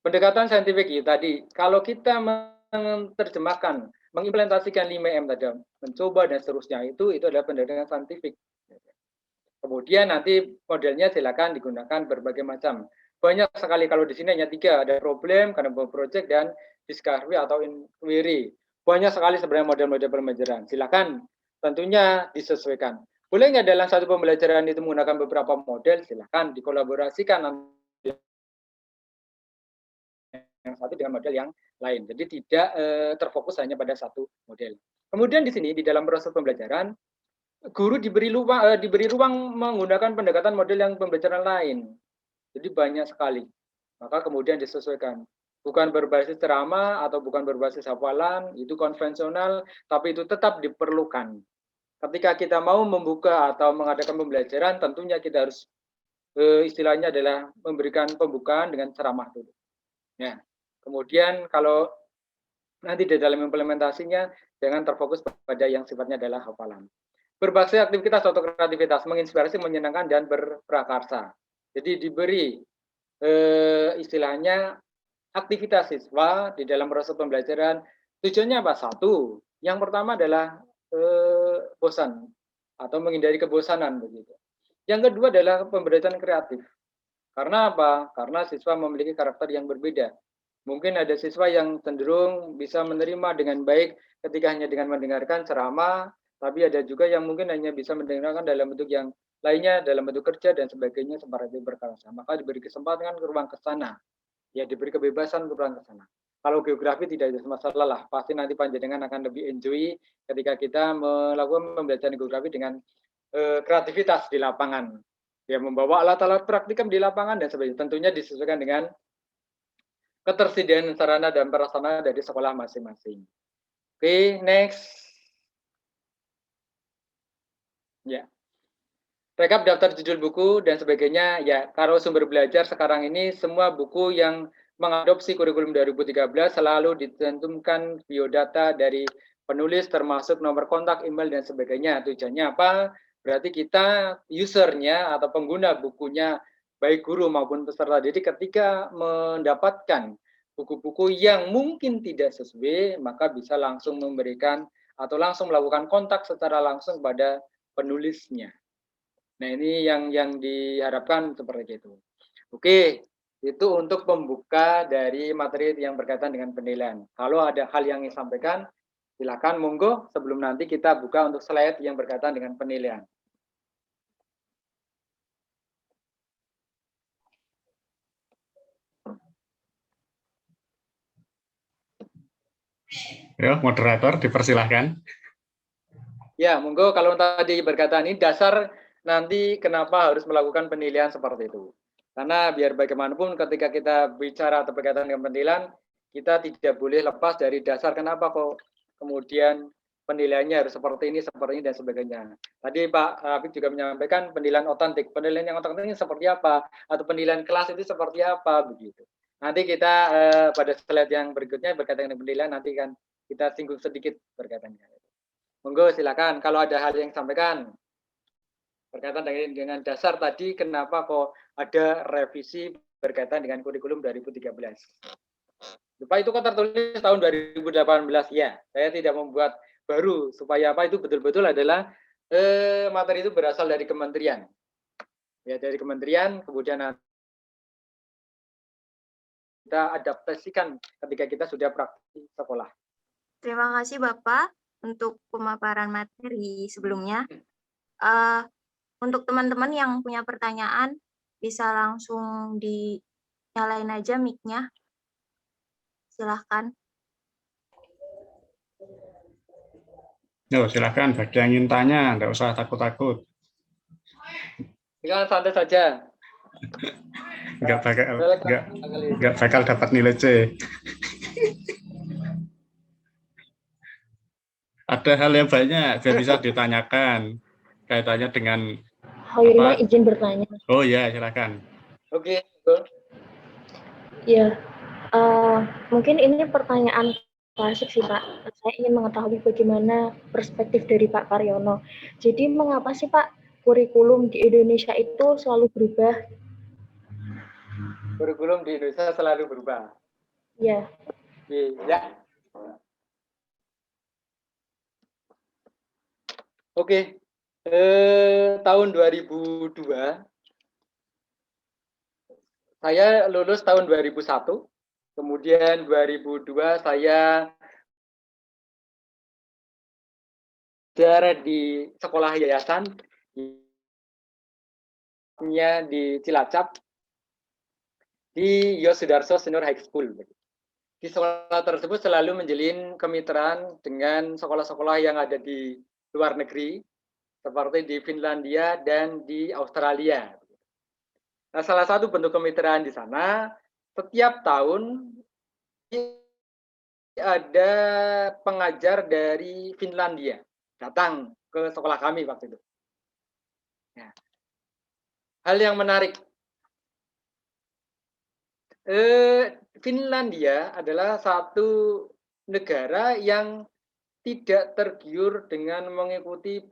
Pendekatan saintifik tadi, kalau kita menerjemahkan, mengimplementasikan 5M tadi, mencoba dan seterusnya, itu adalah pendekatan saintifik. Kemudian nanti modelnya silakan digunakan berbagai macam. Banyak sekali, kalau di sini hanya 3, ada problem, project, dan discovery atau inquiry. Banyak sekali sebenarnya model-model pembelajaran. Silakan tentunya disesuaikan. Boleh nggak dalam satu pembelajaran itu menggunakan beberapa model? Silakan dikolaborasikan yang satu dengan model yang lain. Jadi tidak terfokus hanya pada satu model. Kemudian di sini di dalam proses pembelajaran, guru diberi ruang menggunakan pendekatan model yang pembelajaran lain. Jadi banyak sekali. Maka kemudian disesuaikan. Bukan berbasis ceramah atau bukan berbasis hafalan, itu konvensional, tapi itu tetap diperlukan. Ketika kita mau membuka atau mengadakan pembelajaran, tentunya kita harus istilahnya adalah memberikan pembukaan dengan ceramah dulu. Ya. Kemudian kalau nanti di dalam implementasinya, jangan terfokus pada yang sifatnya adalah hafalan. Berbagai aktivitas atau kreativitas, menginspirasi, menyenangkan, dan berprakarsa. Jadi diberi istilahnya aktivitas siswa di dalam proses pembelajaran. Tujuannya apa? Satu, yang pertama adalah bosan atau menghindari kebosanan begitu. Yang kedua adalah pembelajaran kreatif. Karena apa? Karena siswa memiliki karakter yang berbeda. Mungkin ada siswa yang cenderung bisa menerima dengan baik ketika hanya dengan mendengarkan ceramah, tapi ada juga yang mungkin hanya bisa mendengarkan dalam bentuk yang lainnya, dalam bentuk kerja dan sebagainya seperti berkarya. Maka diberi kesempatan ke ruang ke sana. Ya, diberi kebebasan ke ruang ke sana. Kalau geografi tidak ada masalah lah, pasti nanti panjenengan akan lebih enjoy ketika kita melakukan pembelajaran geografi dengan kreativitas di lapangan. Ya, membawa alat-alat praktikum di lapangan dan sebagainya. Tentunya disesuaikan dengan ketersediaan sarana dan prasarana dari sekolah masing-masing. Oke, next. Ya. Rekap daftar judul buku dan sebagainya. Ya, kalau sumber belajar sekarang ini semua buku yang mengadopsi kurikulum 2013 selalu ditentukan biodata dari penulis termasuk nomor kontak, email dan sebagainya. Tujuannya apa? Berarti kita usernya atau pengguna bukunya baik guru maupun peserta didik ketika mendapatkan buku-buku yang mungkin tidak sesuai, maka bisa langsung memberikan atau langsung melakukan kontak secara langsung pada penulisnya. Nah, ini yang diharapkan seperti itu. Oke, itu untuk pembuka dari materi yang berkaitan dengan penilaian. Kalau ada hal yang ingin disampaikan, silakan monggo sebelum nanti kita buka untuk slide yang berkaitan dengan penilaian. Ya, moderator dipersilahkan. Ya, monggo kalau tadi berkaitan ini dasar nanti kenapa harus melakukan penilaian seperti itu. Karena biar bagaimanapun ketika kita bicara atau berkaitan dengan penilaian, kita tidak boleh lepas dari dasar kenapa kok kemudian penilaiannya harus seperti ini, dan sebagainya. Tadi Pak Habib juga menyampaikan penilaian otentik. Penilaian yang otentik ini seperti apa? Atau penilaian kelas itu seperti apa? Begitu. Nanti kita pada slide yang berikutnya berkaitan dengan penilaian, nanti kan kita singgung sedikit berkaitan dengan itu. Monggo silakan kalau ada hal yang disampaikan berkaitan dengan dasar tadi kenapa kok ada revisi berkaitan dengan kurikulum 2013. Lupa itu kan tertulis tahun 2018 ya. Saya tidak membuat baru supaya apa itu betul-betul adalah materi itu berasal dari kementerian. Ya, dari kementerian kemudian kita adaptasikan ketika kita sudah praktik sekolah. Terima kasih Bapak untuk pemaparan materi sebelumnya. Untuk teman-teman yang punya pertanyaan, bisa langsung dinyalain aja mic-nya. Silahkan. Yo, silakan bagi yang ingin tanya, nggak usah takut-takut. Silakan santai saja. Nggak bakal dapat nilai C. Ada hal yang banyak yang bisa ditanyakan kaitannya dengan Khairina izin bertanya. Oh ya, silakan. Oke. Ya, mungkin ini pertanyaan klasik sih Pak. Saya ingin mengetahui bagaimana perspektif dari Pak Karyono. Jadi mengapa sih Pak kurikulum di Indonesia itu selalu berubah? Kurikulum di Indonesia selalu berubah. Iya. Ya. Oke. Tahun 2002 saya lulus tahun 2001. Kemudian 2002 saya belajar di sekolah yayasan di Cilacap di Yosudarso Senior High School. Di sekolah tersebut selalu menjalin kemitraan dengan sekolah-sekolah yang ada di luar negeri, seperti di Finlandia dan di Australia. Nah, salah satu bentuk kemitraan di sana, setiap tahun ada pengajar dari Finlandia datang ke sekolah kami waktu itu. Ya. Hal yang menarik, Finlandia adalah satu negara yang tidak tergiur dengan mengikuti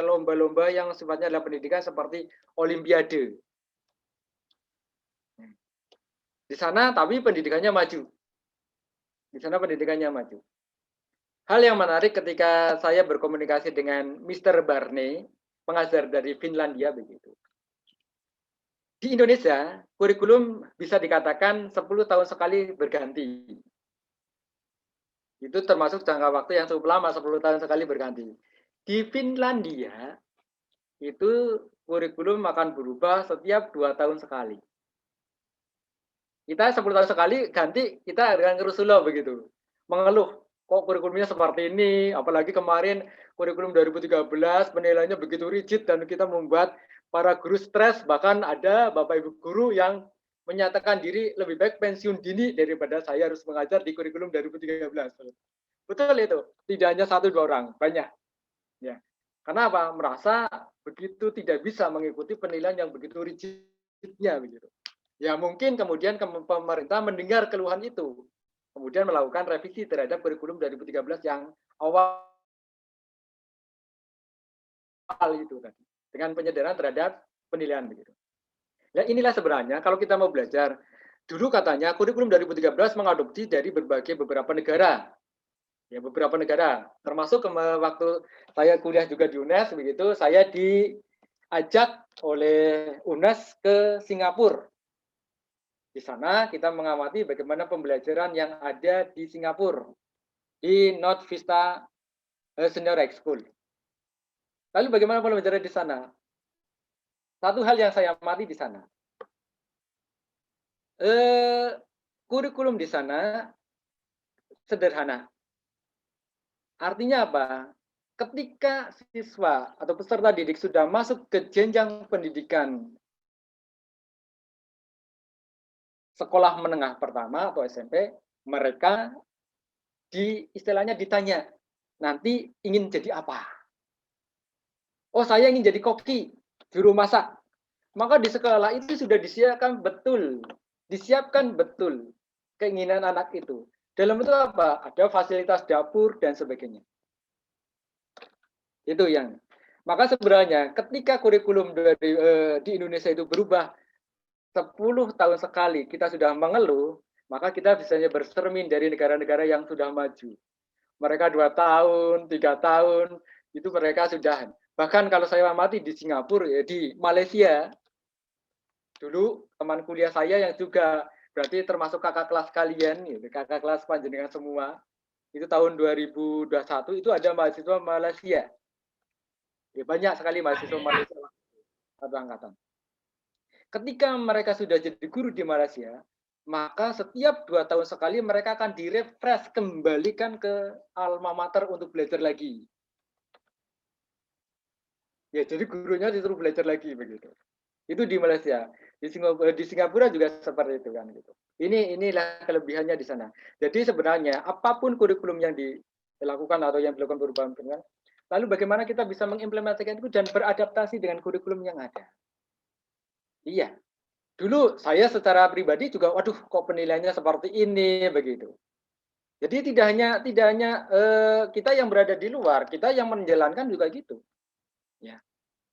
lomba-lomba yang sifatnya adalah pendidikan seperti Olimpiade. Di sana tapi pendidikannya maju. Di sana pendidikannya maju. Hal yang menarik ketika saya berkomunikasi dengan Mr. Barney, pengajar dari Finlandia begitu. Di Indonesia, kurikulum bisa dikatakan 10 tahun sekali berganti. Itu termasuk jangka waktu yang cukup lama, 10 tahun sekali berganti. Di Finlandia, itu kurikulum akan berubah setiap 2 tahun sekali. Kita 10 tahun sekali ganti, kita akan kerusulah begitu. Mengeluh, kok kurikulumnya seperti ini, apalagi kemarin kurikulum 2013 penilaiannya begitu rigid dan kita membuat para guru stres, bahkan ada Bapak Ibu guru yang menyatakan diri lebih baik pensiun dini daripada saya harus mengajar di kurikulum 2013. Betul itu, tidak hanya 1-2 orang, banyak. Ya. Karena apa? Merasa begitu tidak bisa mengikuti penilaian yang begitu rigidnya begitu. Ya mungkin kemudian pemerintah mendengar keluhan itu, kemudian melakukan revisi terhadap kurikulum 2013 yang awal itu tadi, dengan penyederhanaan terhadap penilaian begitu. Nah inilah sebenarnya kalau kita mau belajar, dulu katanya kurikulum 2013 mengadopsi dari beberapa negara. Ya beberapa negara, termasuk waktu saya kuliah juga di UNES begitu, saya diajak oleh UNES ke Singapura. Di sana kita mengamati bagaimana pembelajaran yang ada di Singapura di North Vista Senior High School. Lalu bagaimana pembelajaran di sana? Satu hal yang saya amati di sana, kurikulum di sana sederhana. Artinya apa? Ketika siswa atau peserta didik sudah masuk ke jenjang pendidikan sekolah menengah pertama atau SMP, mereka istilahnya ditanya, nanti ingin jadi apa? Oh, saya ingin jadi koki, juru masak. Maka di sekolah itu sudah disiapkan betul keinginan anak itu. Dalam itu apa? Ada fasilitas dapur dan sebagainya. Itu yang. Maka sebenarnya ketika kurikulum di Indonesia itu berubah 10 tahun sekali, kita sudah mengeluh, maka kita bisa bercermin dari negara-negara yang sudah maju. Mereka 2 tahun, 3 tahun, itu mereka sudah. Bahkan kalau saya amati di Singapura, ya di Malaysia, dulu teman kuliah saya yang juga berarti termasuk kakak kelas kalian, kakak kelas panjenengan semua, itu tahun 2021 itu ada mahasiswa Malaysia. Ya, banyak sekali mahasiswa Malaysia satu angkatan. Ketika mereka sudah jadi guru di Malaysia, maka setiap 2 tahun sekali mereka akan direfresh, kembalikan ke alma mater untuk belajar lagi. Ya, jadi gurunya disuruh belajar lagi begitu. Itu di Malaysia. Di Singapura juga seperti itu kan gitu. Inilah kelebihannya di sana. Jadi sebenarnya apapun kurikulum yang dilakukan atau yang dilakukan perubahan, lalu bagaimana kita bisa mengimplementasikan itu dan beradaptasi dengan kurikulum yang ada. Iya. Dulu saya secara pribadi juga, waduh, kok penilaiannya seperti ini begitu. Jadi tidak hanya kita yang berada di luar, kita yang menjalankan juga gitu. Ya.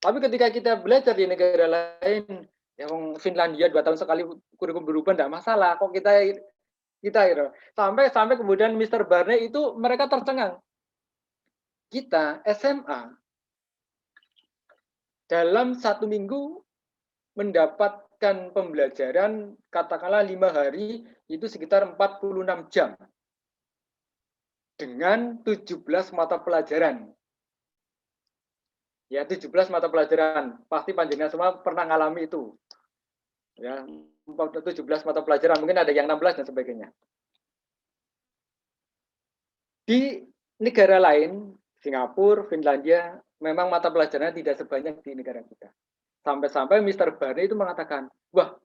Tapi ketika kita belajar di negara lain, Ya wong Finlandia 2 tahun sekali kurikulum berubah enggak masalah, kok kita gitu. Sampai kemudian Mr. Barney itu mereka tercengang. Kita SMA dalam 1 minggu mendapatkan pembelajaran katakanlah 5 hari itu sekitar 46 jam. Dengan 17 mata pelajaran. Ya, 17 mata pelajaran. Pasti panjenengan semua pernah ngalami itu. Ya, 17 mata pelajaran, mungkin ada yang 16 dan sebagainya. Di negara lain, Singapura, Finlandia, memang mata pelajarannya tidak sebanyak di negara kita. Sampai-sampai Mr. Barney itu mengatakan, wah,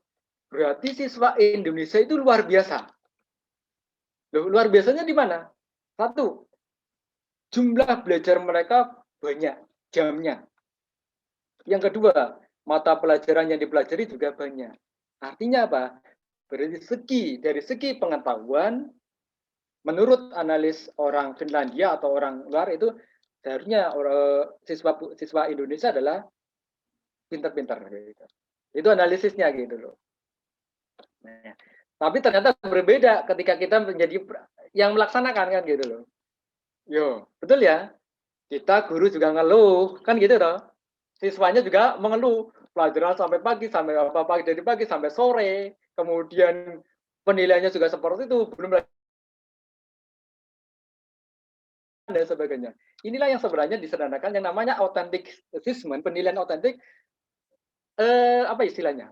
berarti siswa Indonesia itu luar biasa. Loh, luar biasanya di mana? Satu, jumlah belajar mereka banyak, jamnya. Yang kedua, mata pelajaran yang dipelajari juga banyak. Artinya apa? Dari segi pengetahuan, menurut analis orang Finlandia atau orang luar itu seharusnya siswa Indonesia adalah pintar-pintar. Gitu. Itu analisisnya gitu loh. Nah, tapi ternyata berbeda ketika kita menjadi yang melaksanakan kan gitu loh. Yo, betul ya? Kita guru juga ngeluh, kan gitu loh. Siswanya juga mengeluh, pelajaran sampai pagi, sampai pagi dari pagi sampai sore, kemudian penilaiannya juga seperti itu, belum lagi dan sebagainya. Inilah yang sebenarnya disederhanakan yang namanya authentic assessment, penilaian otentik, apa istilahnya?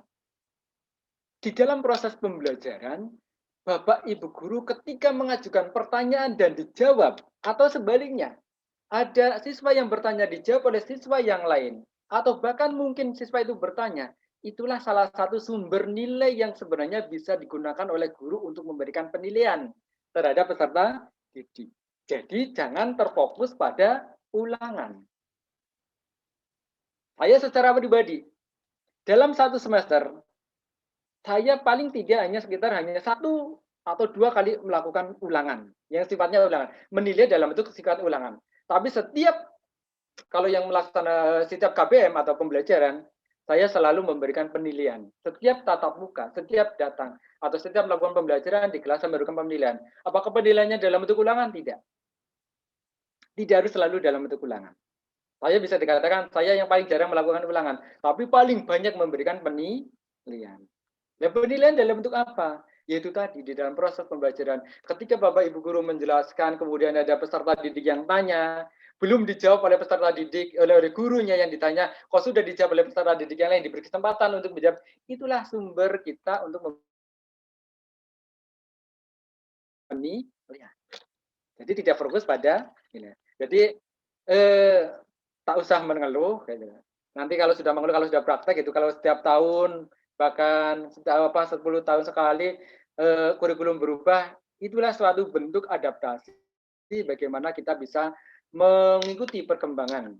Di dalam proses pembelajaran, Bapak Ibu guru ketika mengajukan pertanyaan dan dijawab, atau sebaliknya, ada siswa yang bertanya dijawab oleh siswa yang lain, atau bahkan mungkin siswa itu bertanya, itulah salah satu sumber nilai yang sebenarnya bisa digunakan oleh guru untuk memberikan penilaian terhadap peserta didik. Jadi jangan terfokus pada ulangan. Saya secara pribadi, dalam 1 semester, saya paling tidak hanya sekitar 1 atau 2 kali melakukan ulangan, yang sifatnya ulangan. Menilai dalam bentuk sifat ulangan. Tapi kalau yang melaksanakan setiap KBM atau pembelajaran, saya selalu memberikan penilaian. Setiap tatap muka, setiap datang, atau setiap melakukan pembelajaran di kelas saya memberikan penilaian. Apakah penilaiannya dalam bentuk ulangan? Tidak. Tidak harus selalu dalam bentuk ulangan. Saya bisa dikatakan saya yang paling jarang melakukan ulangan, tapi paling banyak memberikan penilaian. Nah, penilaian dalam bentuk apa? Yaitu tadi di dalam proses pembelajaran. Ketika Bapak Ibu guru menjelaskan, kemudian ada peserta didik yang tanya, belum dijawab oleh peserta didik, oleh gurunya yang ditanya, kok sudah dijawab oleh peserta didik yang lain, diberi kesempatan untuk menjawab. Itulah sumber kita untuk penilaian. Jadi tidak fokus pada ini. Jadi tak usah mengeluh. Nanti kalau sudah mengeluh, kalau sudah praktek itu, kalau setiap tahun bahkan 10 tahun sekali kurikulum berubah, itulah suatu bentuk adaptasi bagaimana kita bisa mengikuti perkembangan.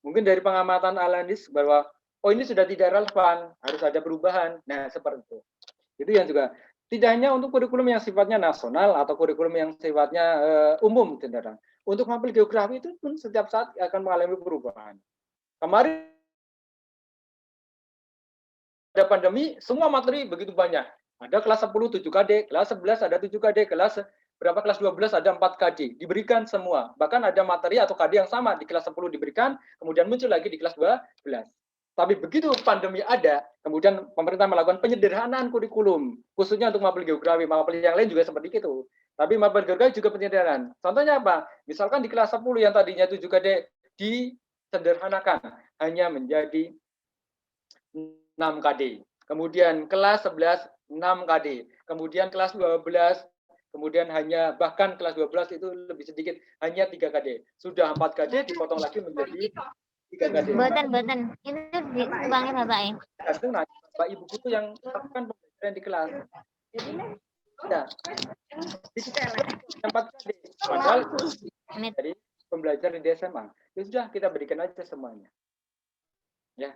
Mungkin dari pengamatan analis bahwa oh ini sudah tidak relevan, harus ada perubahan. Nah, seperti itu. Itu yang juga tidak hanya untuk kurikulum yang sifatnya nasional atau kurikulum yang sifatnya umum, saudara. Untuk mapel geografi itu pun setiap saat akan mengalami perubahan. Kemarin ada pandemi, semua materi begitu banyak. Ada kelas 10 7 KD, kelas 11 ada 7 KD, kelas 12 ada 4 KD. Diberikan semua. Bahkan ada materi atau KD yang sama di kelas 10 diberikan, kemudian muncul lagi di kelas 12. Tapi begitu pandemi ada, kemudian pemerintah melakukan penyederhanaan kurikulum, khususnya untuk mapel geografi, mapel yang lain juga seperti itu. Tapi mapel geografi juga penyederhanaan. Contohnya apa? Misalkan di kelas 10 yang tadinya 7 KD disederhanakan hanya menjadi 6 KD. Kemudian kelas 11 6 KD. Kemudian kelas 12 kemudian hanya bahkan kelas 12 itu lebih sedikit hanya 3 KD. Sudah 4 KD dipotong lagi menjadi 3 KD. Boten. Itu diulangi Bapak ya. Bapak Ibu guru yang melakukan pembelajaran di kelas. Nah, di 4 KD. Padahal dari pembelajaran di SMA. Ya sudah kita berikan aja semuanya. Ya.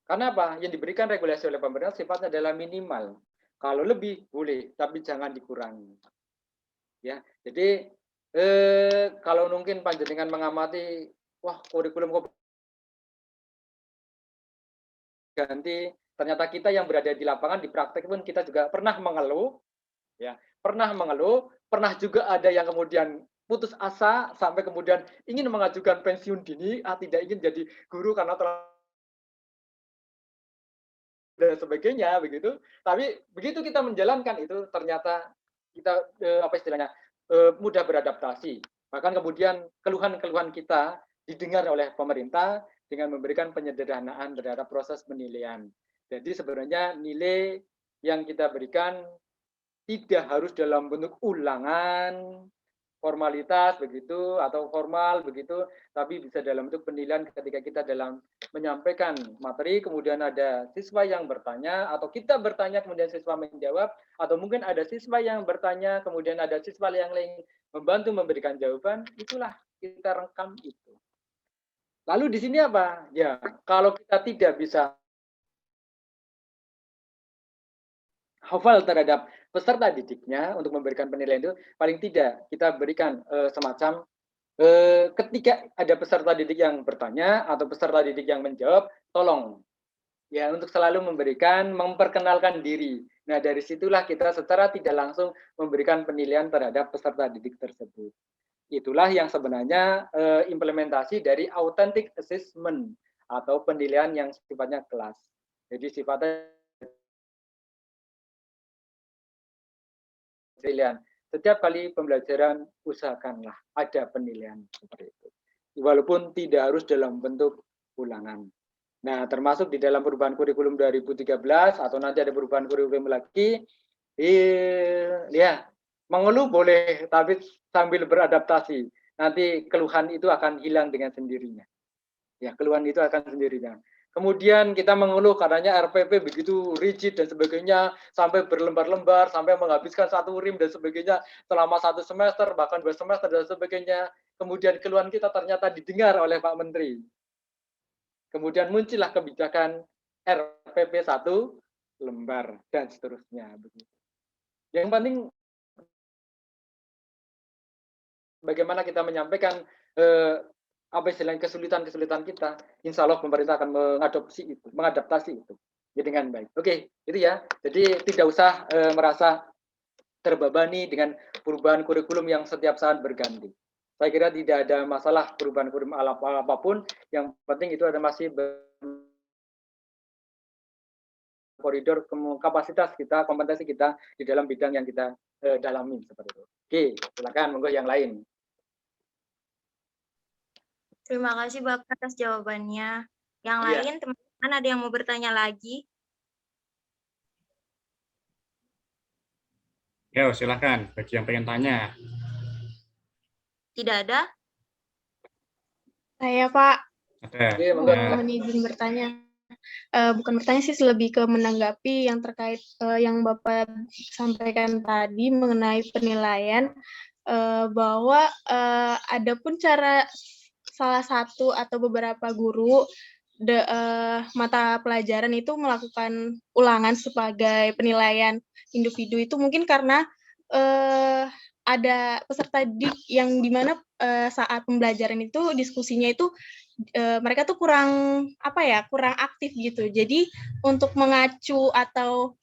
Karena apa? Yang diberikan regulasi oleh pemerintah sifatnya adalah minimal. Kalau lebih boleh, tapi jangan dikurangi. Ya, jadi kalau mungkin panjenengan mengamati, wah kurikulum ganti Ternyata kita yang berada di lapangan, di praktek pun kita juga pernah mengeluh, ya, pernah mengeluh, pernah juga ada yang kemudian putus asa sampai kemudian ingin mengajukan pensiun dini, tidak ingin jadi guru karena dan sebagainya begitu. Tapi begitu kita menjalankan itu ternyata kita apa istilahnya mudah beradaptasi. Bahkan kemudian keluhan-keluhan kita didengar oleh pemerintah dengan memberikan penyederhanaan terhadap proses penilaian. Jadi sebenarnya nilai yang kita berikan tidak harus dalam bentuk ulangan, formalitas begitu atau formal begitu, tapi bisa dalam bentuk penilaian ketika kita dalam menyampaikan materi, kemudian ada siswa yang bertanya atau kita bertanya kemudian siswa menjawab, atau mungkin ada siswa yang bertanya kemudian ada siswa yang lain membantu memberikan jawaban, itulah kita rekam itu. Lalu di sini apa? Ya, kalau kita tidak bisa hafal terhadap peserta didiknya untuk memberikan penilaian itu, paling tidak kita berikan semacam ketika ada peserta didik yang bertanya atau peserta didik yang menjawab, tolong ya untuk selalu memperkenalkan diri. Nah, dari situlah kita secara tidak langsung memberikan penilaian terhadap peserta didik tersebut. Itulah yang sebenarnya implementasi dari authentic assessment atau penilaian yang sifatnya kelas. Jadi sifatnya penilaian. Setiap kali pembelajaran usahakanlah ada penilaian seperti itu. Walaupun tidak harus dalam bentuk ulangan. Nah, termasuk di dalam perubahan kurikulum 2013 atau nanti ada perubahan kurikulum lagi, ya mengeluh boleh, tapi sambil beradaptasi. Nanti keluhan itu akan hilang dengan sendirinya. Ya, keluhan itu akan sendirinya. Kemudian kita mengeluh karenanya RPP begitu rigid dan sebagainya, sampai berlembar-lembar, sampai menghabiskan 1 RIM dan sebagainya selama 1 semester, bahkan 2 semester dan sebagainya. Kemudian keluhan kita ternyata didengar oleh Pak Menteri. Kemudian muncullah kebijakan RPP 1 lembar dan seterusnya. Yang penting bagaimana kita menyampaikan apa istilahnya kesulitan-kesulitan kita, insya Allah pemerintah akan mengadaptasi itu dengan baik. Oke, itu ya. Jadi tidak usah merasa terbebani dengan perubahan kurikulum yang setiap saat berganti. Saya kira tidak ada masalah perubahan kurikulum apapun. Yang penting itu ada masih koridor kapasitas kita, kompetensi kita di dalam bidang yang kita dalami seperti itu. Oke, silakan monggo yang lain. Terima kasih Bapak atas jawabannya. Yang lain, teman-teman ada yang mau bertanya lagi? Ya, silakan bagi yang pengen tanya. Tidak ada? Saya Pak, Ada. mohon izin bertanya. Bukan bertanya sih, lebih ke menanggapi yang terkait yang Bapak sampaikan tadi mengenai penilaian, bahwa ada pun cara salah satu atau beberapa guru mata pelajaran itu melakukan ulangan sebagai penilaian individu itu mungkin karena ada peserta didik yang dimana saat pembelajaran itu diskusinya itu mereka tuh kurang aktif gitu. Jadi untuk mengacu atau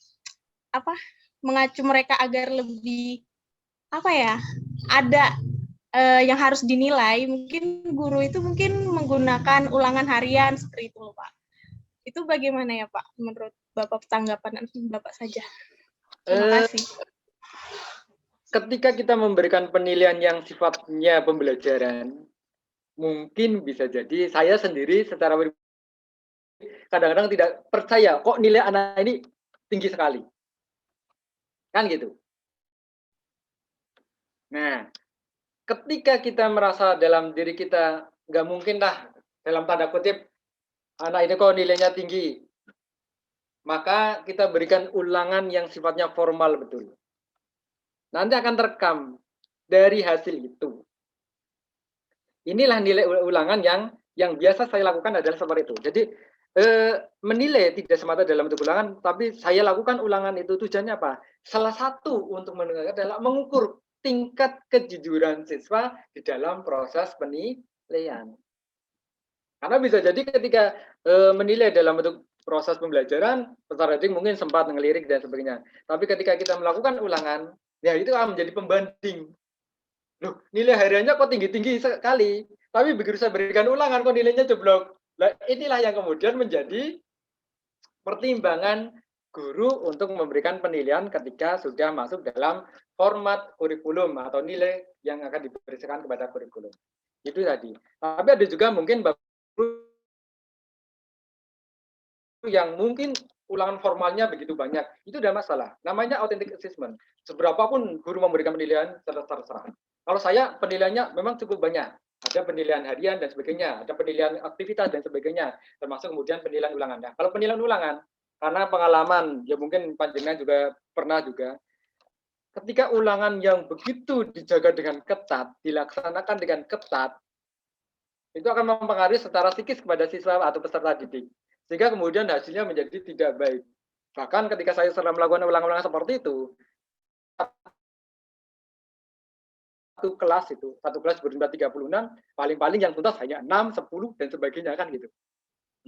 mengacu mereka agar lebih ada yang harus dinilai, mungkin guru itu mungkin menggunakan ulangan harian seperti itu loh Pak. Itu bagaimana ya Pak menurut Bapak, tanggapan Bapak saja? Terima kasih. Ketika kita memberikan penilaian yang sifatnya pembelajaran, mungkin bisa jadi saya sendiri secara kadang-kadang tidak percaya kok nilai anak ini tinggi sekali. Kan gitu. Nah, ketika kita merasa dalam diri kita nggak mungkin lah dalam tanda kutip anak ini kok nilainya tinggi, maka kita berikan ulangan yang sifatnya formal betul. Nanti akan terekam dari hasil itu. Inilah nilai ulangan yang biasa saya lakukan adalah seperti itu. Jadi menilai tidak semata dalam bentuk ulangan, tapi saya lakukan ulangan itu tujuannya apa? Salah satu untuk adalah mengukur tingkat kejujuran siswa di dalam proses penilaian. Karena bisa jadi ketika menilai dalam bentuk proses pembelajaran, peserta didik mungkin sempat ngelirik dan sebagainya. Tapi ketika kita melakukan ulangan, ya itu akan menjadi pembanding. Loh, nilai hariannya kok tinggi-tinggi sekali, tapi begitu saya berikan ulangan kok nilainya jeblok. Nah, inilah yang kemudian menjadi pertimbangan guru untuk memberikan penilaian ketika sudah masuk dalam format kurikulum atau nilai yang akan diberikan kepada kurikulum. Itu tadi. Tapi ada juga mungkin yang mungkin ulangan formalnya begitu banyak, itu tidak masalah. Namanya authentic assessment. Seberapapun guru memberikan penilaian, terserah. Kalau saya penilaiannya memang cukup banyak. Ada penilaian harian dan sebagainya, ada penilaian aktivitas dan sebagainya, termasuk kemudian penilaian ulangan. Nah, kalau penilaian ulangan, karena pengalaman, ya mungkin panjenengan juga pernah juga, ketika ulangan yang begitu dijaga dengan ketat, dilaksanakan dengan ketat, itu akan mempengaruhi secara psikis kepada siswa atau peserta didik. Sehingga kemudian hasilnya menjadi tidak baik. Bahkan ketika saya sedang melakukan ulang-ulangan seperti itu, satu kelas berjumlah 36, paling-paling yang tuntas hanya 6, 10, dan sebagainya kan gitu.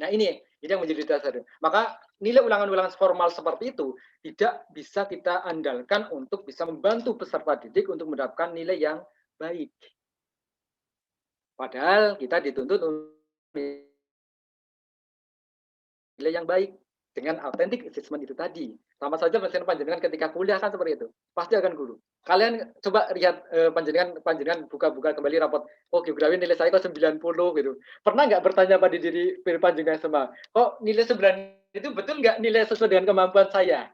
Nah ini yang menjadi dasar. Maka nilai ulangan-ulangan formal seperti itu tidak bisa kita andalkan untuk bisa membantu peserta didik untuk mendapatkan nilai yang baik. Padahal kita dituntut untuk nilai yang baik dengan authentic assessment itu tadi. Sama saja misalnya panjenengan ketika kuliah kan seperti itu. Pasti akan guru. Kalian coba lihat panjenengan buka-buka kembali rapot. Oh, geografi nilai saya kok 90 gitu. Pernah nggak bertanya pada diri panjenengan semua? Kok nilai 9 itu betul nggak nilai sesuai dengan kemampuan saya?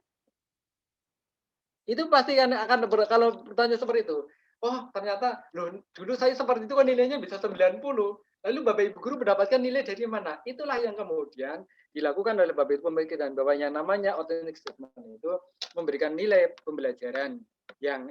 Itu pasti akan kalau bertanya seperti itu. Oh, ternyata loh, dulu saya seperti itu kan nilainya bisa 90. Lalu Bapak Ibu guru mendapatkan nilai dari mana? Itulah yang kemudian dilakukan oleh Bapak Ibu pemikiran bahwa yang namanya authentic statement itu memberikan nilai pembelajaran yang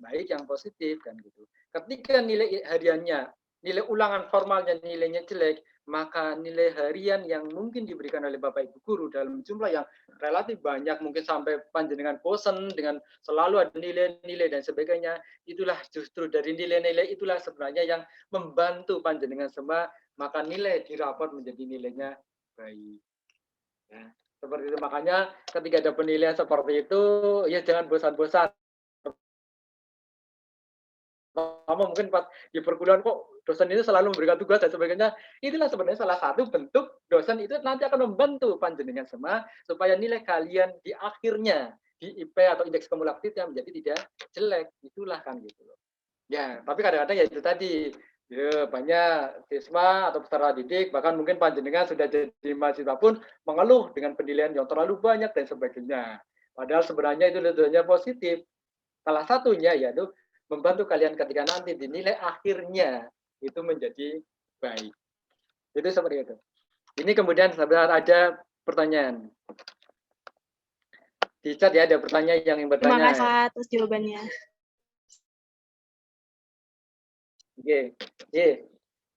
baik, yang positif kan gitu. Ketika nilai hariannya, nilai ulangan formalnya nilainya jelek, maka nilai harian yang mungkin diberikan oleh Bapak Ibu guru dalam jumlah yang relatif banyak, mungkin sampai panjenengan bosan dengan selalu ada nilai-nilai dan sebagainya, itulah justru dari nilai-nilai itulah sebenarnya yang membantu panjenengan semua, maka nilai di rapor menjadi nilainya baik. Ya, seperti itu. Makanya ketika ada penilaian seperti itu, ya jangan bosan-bosan. Mungkin pas di perguruan kok dosen itu selalu memberikan tugas dan sebagainya, itulah sebenarnya salah satu bentuk dosen itu nanti akan membantu panjenengan semua supaya nilai kalian di akhirnya di IP atau indeks kumulatifnya menjadi tidak jelek. Itulah kan gitu loh. Ya, tapi kadang-kadang ya itu tadi, ya banyak siswa atau peserta didik, bahkan mungkin panjenengan sudah jadi mahasiswa pun mengeluh dengan penilaian yang terlalu banyak dan sebagainya. Padahal sebenarnya itu tujuannya positif. Salah satunya yaitu membantu kalian ketika nanti dinilai akhirnya itu menjadi baik. Itu seperti itu. Ini kemudian sebenarnya ada pertanyaan. Di chat ya ada pertanyaan yang bertanya. Terima kasih atas jawabannya. Oke.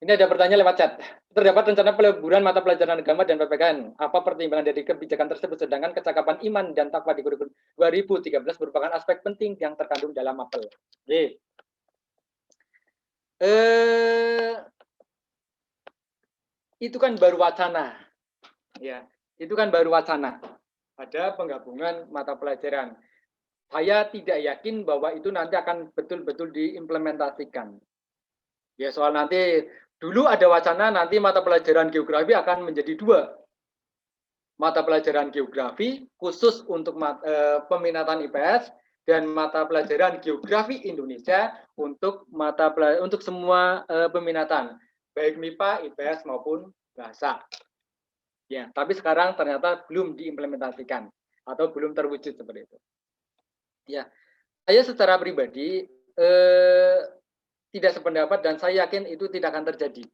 Ini ada pertanyaan lewat chat. Terdapat rencana peleburan mata pelajaran agama dan PPKN. Apa pertimbangan dari kebijakan tersebut? Sedangkan kecakapan iman dan takwa di kurikulum 2013 merupakan aspek penting yang terkandung dalam mapel. Oke. Itu kan baru wacana. Ya, itu kan baru wacana. Ada penggabungan mata pelajaran. Saya tidak yakin bahwa itu nanti akan betul-betul diimplementasikan. Ya, soal nanti dulu ada wacana nanti mata pelajaran geografi akan menjadi 2. Mata pelajaran geografi khusus untuk peminatan IPS dan mata pelajaran geografi Indonesia untuk semua peminatan, baik MIPA, IPS maupun bahasa. Ya, tapi sekarang ternyata belum diimplementasikan atau belum terwujud seperti itu. Ya, saya secara pribadi tidak sependapat dan saya yakin itu tidak akan terjadi.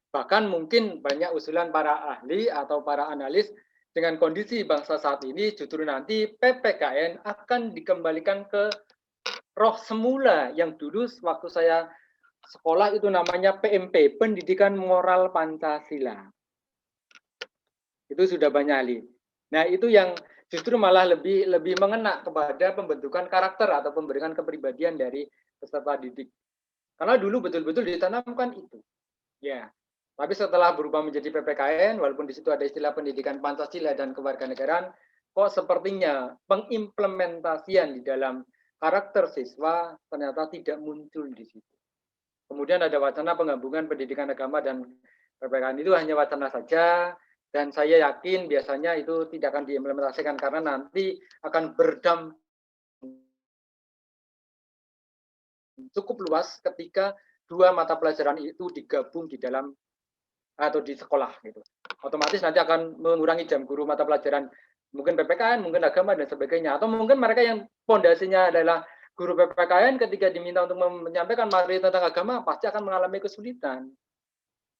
Bahkan mungkin banyak usulan para ahli atau para analis dengan kondisi bangsa saat ini justru nanti PPKN akan dikembalikan ke roh semula yang dulu waktu saya sekolah itu namanya PMP, Pendidikan Moral Pancasila. Itu sudah banyak ahli. Nah, itu yang justru malah lebih mengena kepada pembentukan karakter atau pemberian kepribadian dari peserta didik. Karena dulu betul-betul ditanamkan itu. Ya. Tapi setelah berubah menjadi PPKN, walaupun di situ ada istilah pendidikan Pancasila dan kewarganegaraan, kok sepertinya pengimplementasian di dalam karakter siswa ternyata tidak muncul di situ. Kemudian ada wacana penggabungan pendidikan agama dan PPKN itu hanya wacana saja, dan saya yakin biasanya itu tidak akan diimplementasikan karena nanti akan berdampak cukup luas ketika dua mata pelajaran itu digabung di dalam atau di sekolah gitu. Otomatis nanti akan mengurangi jam guru mata pelajaran mungkin PPKN, mungkin agama dan sebagainya. Atau mungkin mereka yang pondasinya adalah guru PPKN ketika diminta untuk menyampaikan materi tentang agama pasti akan mengalami kesulitan.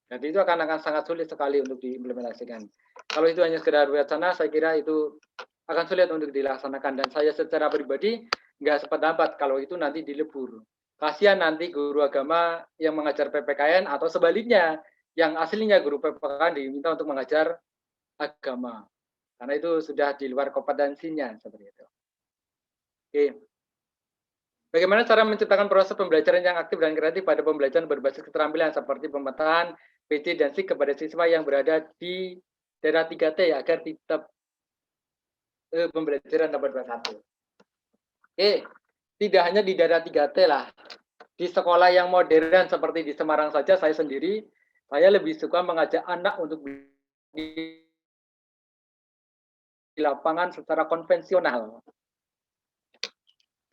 Jadi itu akan sangat sulit sekali untuk diimplementasikan. Kalau itu hanya sekedar wacana, saya kira itu akan sulit untuk dilaksanakan. Dan saya secara pribadi nggak sependapat kalau itu nanti dilebur. Kasihan nanti guru agama yang mengajar PPKN atau sebaliknya yang aslinya guru PPKN diminta untuk mengajar agama. Karena itu sudah di luar kompetensinya seperti itu. Oke. Bagaimana cara menciptakan proses pembelajaran yang aktif dan kreatif pada pembelajaran berbasis keterampilan seperti pemetaan, PC, dan SIG kepada siswa yang berada di daerah 3T agar tetap pembelajaran dapat bersatu. Oke, tidak hanya di daerah 3T lah. Di sekolah yang modern seperti di Semarang saja, saya sendiri, saya lebih suka mengajak anak untuk di lapangan secara konvensional.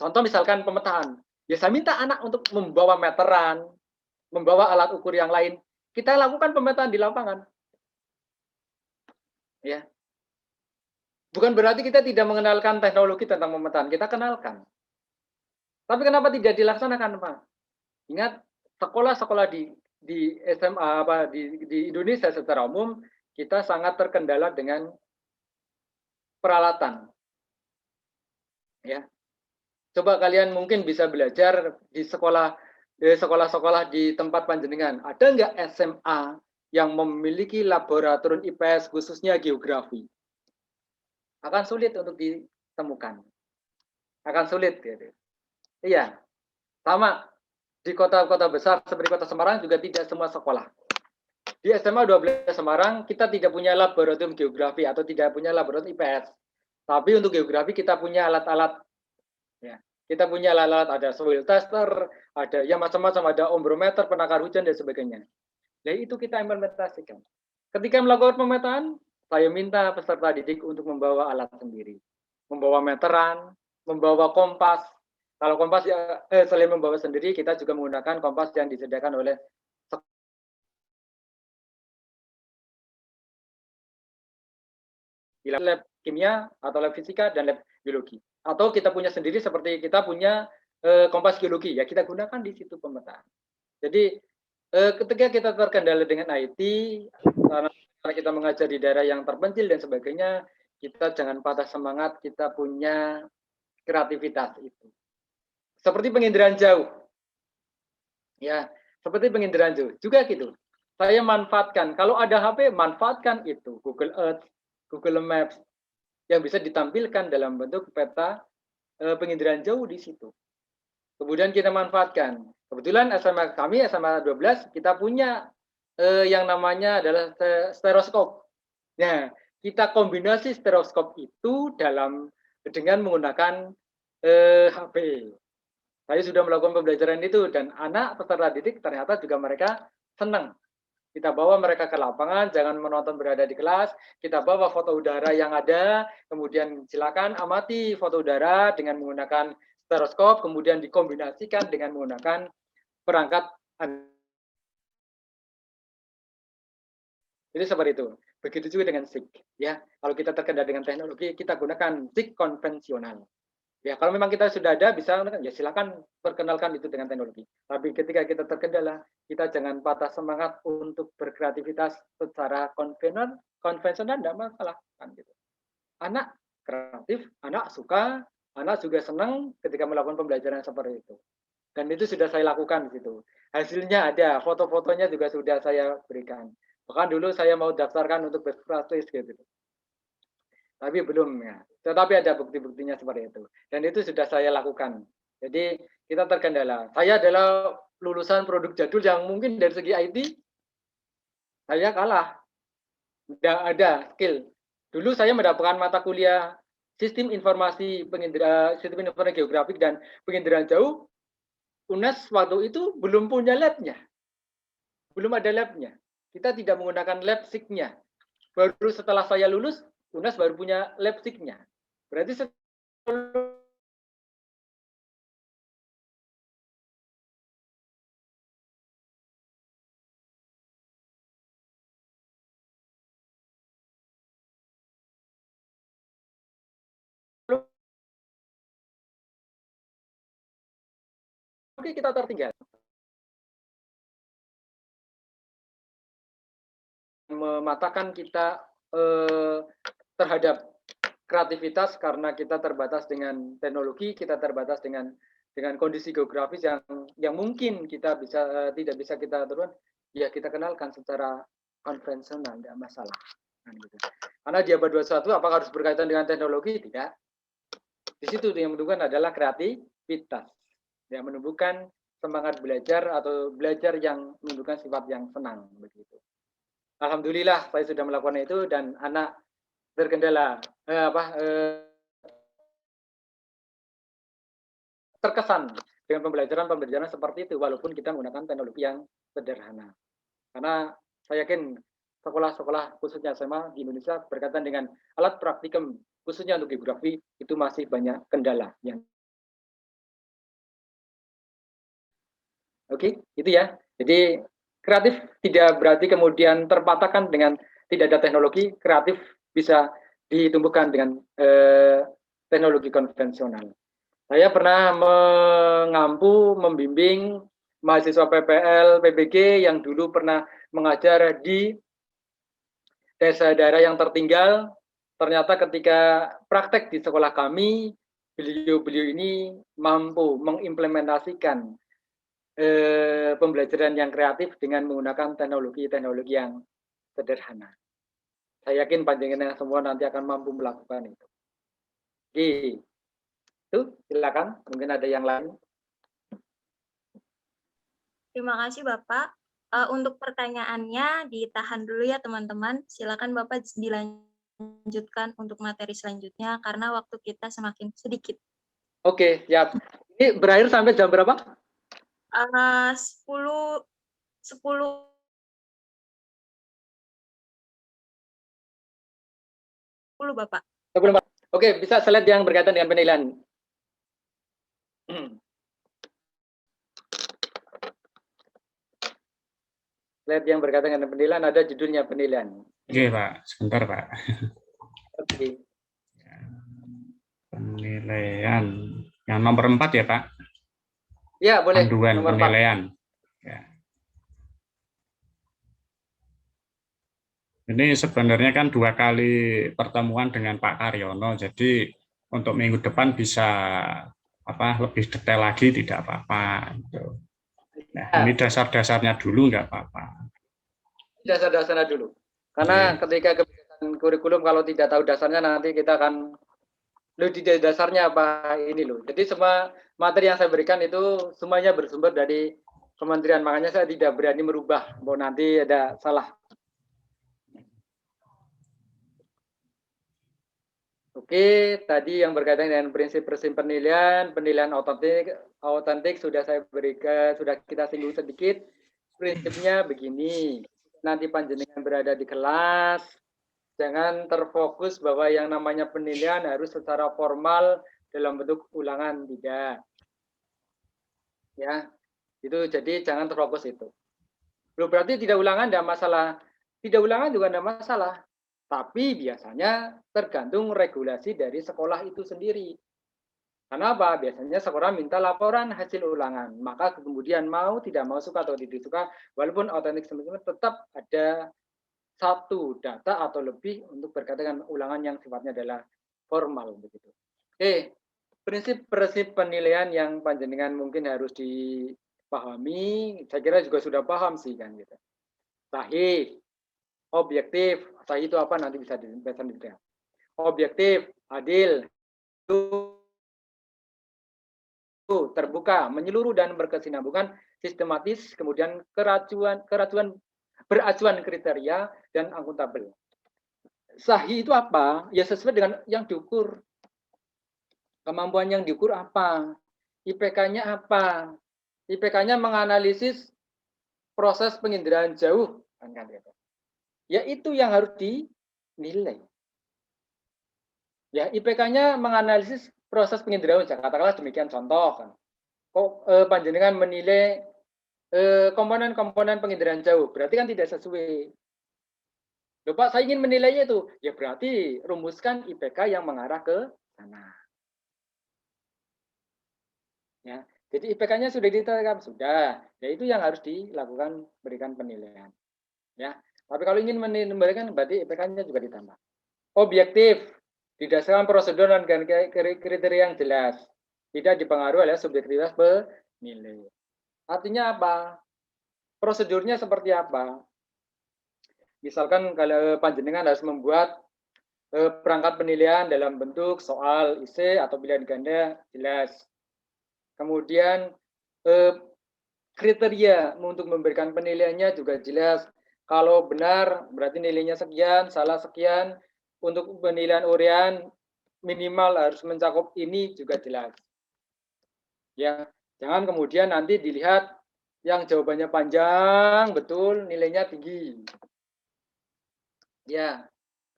Contoh misalkan pemetaan. Ya saya minta anak untuk membawa meteran, membawa alat ukur yang lain. Kita lakukan pemetaan di lapangan. Ya. Bukan berarti kita tidak mengenalkan teknologi tentang pemetaan, kita kenalkan. Tapi kenapa tidak dilaksanakan, Pak? Ingat, sekolah-sekolah di SMA di Indonesia secara umum kita sangat terkendala dengan peralatan. Ya. Coba kalian mungkin bisa belajar di sekolah-sekolah di tempat panjenengan. Ada nggak SMA yang memiliki laboratorium IPS khususnya geografi? Akan sulit untuk ditemukan. Akan sulit. Gitu. Iya, sama. Di kota-kota besar seperti kota Semarang juga tidak semua sekolah. Di SMA 12 Semarang kita tidak punya laboratorium geografi atau tidak punya laboratorium IPS. Tapi untuk geografi kita punya alat-alat. Ya, kita punya alat-alat, ada soil tester, ada ya macam-macam, ada ombrometer, penakar hujan dan sebagainya. Jadi itu kita implementasikan. Ketika melakukan pemetaan, saya minta peserta didik untuk membawa alat sendiri, membawa meteran, membawa kompas. Kalau kompas ya selain membawa sendiri, kita juga menggunakan kompas yang disediakan oleh lab kimia atau lab fisika dan lab biologi. Atau kita punya sendiri seperti kita punya kompas geologi, ya kita gunakan di situ pemetaan. Jadi ketika kita terkendala dengan IT, karena kita mengajar di daerah yang terpencil dan sebagainya, kita jangan patah semangat, kita punya kreativitas itu. Seperti penginderaan jauh. Ya, seperti penginderaan jauh. Juga gitu. Saya manfaatkan, kalau ada HP, manfaatkan itu. Google Earth, Google Maps, yang bisa ditampilkan dalam bentuk peta penginderaan jauh di situ. Kemudian kita manfaatkan. Kebetulan SMA kami, SMA 12, kita punya yang namanya adalah stereoskop. Nah, kita kombinasi stereoskop itu dengan menggunakan HP. Saya sudah melakukan pembelajaran itu dan anak peserta didik ternyata juga mereka senang. Kita bawa mereka ke lapangan, jangan menonton berada di kelas. Kita bawa foto udara yang ada, kemudian silakan amati foto udara dengan menggunakan stereoskop, kemudian dikombinasikan dengan menggunakan perangkat. Jadi seperti itu. Begitu juga dengan SIG. Ya, kalau kita terkendala dengan teknologi, kita gunakan SIG konvensional. Ya, kalau memang kita sudah ada, bisa ya silakan perkenalkan itu dengan teknologi. Tapi ketika kita terkendala, kita jangan patah semangat untuk berkreativitas secara konvensional, tidak masalah. Kan, gitu. Anak kreatif, anak suka, anak juga senang ketika melakukan pembelajaran seperti itu. Dan itu sudah saya lakukan di situ. Hasilnya ada, foto-fotonya juga sudah saya berikan. Bahkan dulu saya mau daftarkan untuk best practice gitu. Tapi belum ya. Tetapi ada bukti-buktinya seperti itu. Dan itu sudah saya lakukan. Jadi kita terkendala. Saya adalah lulusan produk jadul yang mungkin dari segi IT saya kalah. Tidak ada skill. Dulu saya mendapatkan mata kuliah sistem informasi geografik dan penginderaan jauh. UNES waktu itu belum punya lab-nya. Belum ada lab-nya. Kita tidak menggunakan lab SIG-nya. Baru setelah saya lulus, UNES baru punya lab SIG-nya. Berarti oke, kita tertinggal. Mematahkan kita terhadap kreativitas karena kita terbatas dengan teknologi, kita terbatas dengan kondisi geografis yang mungkin kita tidak bisa kita turun, ya kita kenalkan secara konvensional, tidak masalah. Gitu. Karena di abad 21 apakah harus berkaitan dengan teknologi? Tidak. Di situ yang menentukan adalah kreativitas, yang menumbuhkan semangat belajar atau belajar yang menunjukkan sifat yang senang begitu. Alhamdulillah saya sudah melakukan itu dan anak terkendala terkesan dengan pembelajaran seperti itu walaupun kita menggunakan teknologi yang sederhana. Karena saya yakin sekolah-sekolah khususnya SMA di Indonesia berkaitan dengan alat praktikum khususnya untuk geografi itu masih banyak kendala yang Oke, itu ya. Jadi kreatif tidak berarti kemudian terpatahkan dengan tidak ada teknologi. Kreatif bisa ditumbuhkan dengan teknologi konvensional. Saya pernah membimbing mahasiswa PPL, PBG yang dulu pernah mengajar di desa daerah yang tertinggal. Ternyata ketika praktek di sekolah kami, beliau-beliau ini mampu mengimplementasikan pembelajaran yang kreatif dengan menggunakan teknologi-teknologi yang sederhana. Saya yakin panjenengan semua nanti akan mampu melakukan itu. Itu silakan, mungkin ada yang lain. Terima kasih Bapak. Untuk pertanyaannya ditahan dulu ya teman-teman. Silakan Bapak dilanjutkan untuk materi selanjutnya karena waktu kita semakin sedikit. Oke, siap. Ini berakhir sampai jam berapa? 10 Bapak. 10 Bapak. Oke, bisa slide yang berkaitan dengan penilaian. Slide yang berkaitan dengan penilaian ada judulnya penilaian. Oke, Pak. Sebentar, Pak. Oke. Penilaian. Yang nomor 4 ya, Pak? Ya, boleh. Panduan nomor penilaian. Ya. Ini sebenarnya kan 2 kali pertemuan dengan Pak Karyono, jadi untuk minggu depan bisa lebih detail lagi tidak apa-apa. Gitu. Nah, ini dasar-dasarnya dulu nggak apa-apa. Dasar-dasarnya dulu. Karena ketika kebijakan kurikulum kalau tidak tahu dasarnya nanti kita akan tidak dasarnya apa ini loh. Jadi semua materi yang saya berikan itu semuanya bersumber dari kementerian, makanya saya tidak berani merubah, bahwa nanti ada salah. Oke, tadi yang berkaitan dengan prinsip-prinsip penilaian autentik sudah saya berikan, sudah kita singgung sedikit. Prinsipnya begini, nanti panjenengan berada di kelas, jangan terfokus bahwa yang namanya penilaian harus secara formal dalam bentuk ulangan, tidak. Ya, itu jadi jangan terfokus itu. Belum berarti tidak ulangan tidak masalah. Tidak ulangan juga tidak masalah. Tapi biasanya tergantung regulasi dari sekolah itu sendiri. Kenapa? Biasanya sekolah minta laporan hasil ulangan. Maka kemudian mau, tidak mau, suka atau tidak suka, walaupun autentik teman-teman tetap ada satu data atau lebih untuk berkaitan dengan ulangan yang sifatnya adalah formal begitu. Oke, prinsip-prinsip penilaian yang panjenengan mungkin harus dipahami, saya kira juga sudah paham sih kan gitu. Sahih, objektif, sahih itu apa nanti bisa dilihat. Objektif, adil, terbuka, menyeluruh dan berkesinambungan, sistematis, kemudian keracuan beracuan kriteria dan akuntabel. Sahih itu apa? Ya sesuai dengan yang diukur. Kemampuan yang diukur apa? IPK-nya apa? IPK-nya menganalisis proses penginderaan jauh. Ya itu yang harus dinilai. Ya, IPK-nya menganalisis proses penginderaan jauh. Katakanlah demikian contoh kan. Kok panjenengan menilai komponen-komponen penginderaan jauh, berarti kan tidak sesuai. Loh Pak, saya ingin menilainya itu. Ya berarti rumuskan IPK yang mengarah ke sana. Ya, jadi IPK-nya sudah ditetapkan, sudah. Ya itu yang harus dilakukan, berikan penilaian. Ya, tapi kalau ingin memberikan, berarti IPK-nya juga ditambah. Objektif, didasarkan prosedur dan kriteria yang jelas, tidak dipengaruhi oleh subjektivitas penilai. Artinya apa? Prosedurnya seperti apa? Misalkan kalau panjenengan harus membuat perangkat penilaian dalam bentuk soal IC atau pilihan ganda, jelas. Kemudian kriteria untuk memberikan penilaiannya juga jelas. Kalau benar berarti nilainya sekian, salah sekian. Untuk penilaian urean minimal harus mencakup ini juga jelas. Ya, jangan kemudian nanti dilihat yang jawabannya panjang betul, nilainya tinggi. Ya,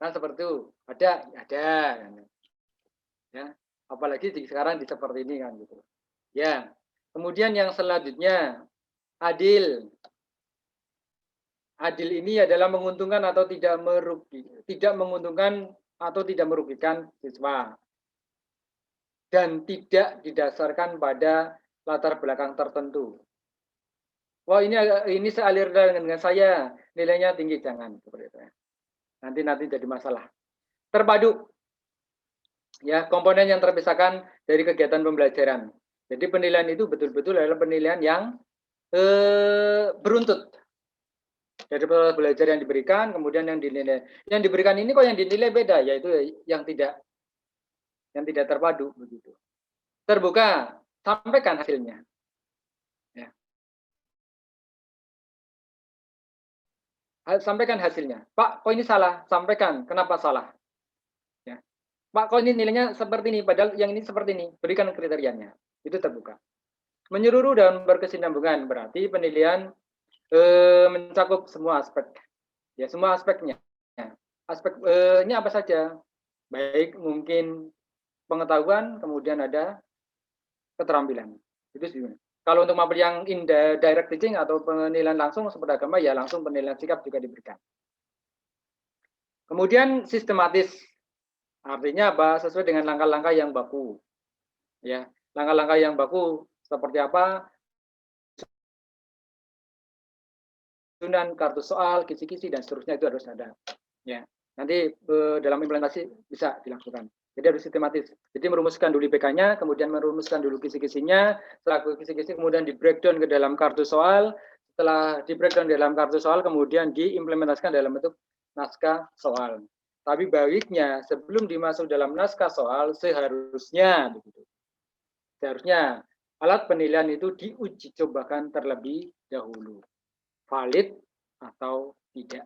kan seperti itu. Ada. Ya, apalagi sekarang di seperti ini kan gitu. Ya, kemudian yang selanjutnya adil. Adil ini adalah menguntungkan atau tidak menguntungkan atau tidak merugikan siswa. Dan tidak didasarkan pada latar belakang tertentu. Wah, ini sealir dengan saya, nilainya tinggi, jangan seperti itu. Nanti jadi masalah. Terpadu. Ya, komponen yang terpisahkan dari kegiatan pembelajaran. Jadi penilaian itu betul-betul adalah penilaian yang beruntut. Dari belajar yang diberikan, kemudian yang dinilai. Yang diberikan ini kok yang dinilai beda, yaitu yang tidak terpadu begitu. Terbuka, sampaikan hasilnya. Ya. Sampaikan hasilnya. Pak, kok ini salah? Sampaikan, kenapa salah? Ya. Pak, kok ini nilainya seperti ini, padahal yang ini seperti ini. Berikan kriterianya. Itu terbuka. Menyeluruh dan berkesinambungan, berarti penilaian mencakup semua aspek. Ya, semua aspeknya. Ya. Aspeknya apa saja? Baik mungkin pengetahuan, kemudian ada keterampilan. Itu sih. Kalau untuk materi yang indirect teaching atau penilaian langsung seperti agama, ya langsung penilaian sikap juga diberikan. Kemudian sistematis. Artinya apa? Sesuai dengan langkah-langkah yang baku. Ya, langkah-langkah yang baku seperti apa? Susunan kartu soal, kisi-kisi dan seterusnya itu harus ada. Ya, nanti dalam implementasi bisa dilakukan. Jadi harus sistematis. Jadi merumuskan dulu IPK-nya, kemudian merumuskan dulu kisi-kisinya, setelah kisi-kisi kemudian di breakdown ke dalam kartu soal, setelah di breakdown dalam kartu soal kemudian diimplementasikan dalam bentuk naskah soal. Tapi baiknya sebelum dimasuk dalam naskah soal seharusnya alat penilaian itu diuji cobakan terlebih dahulu. Valid atau tidak.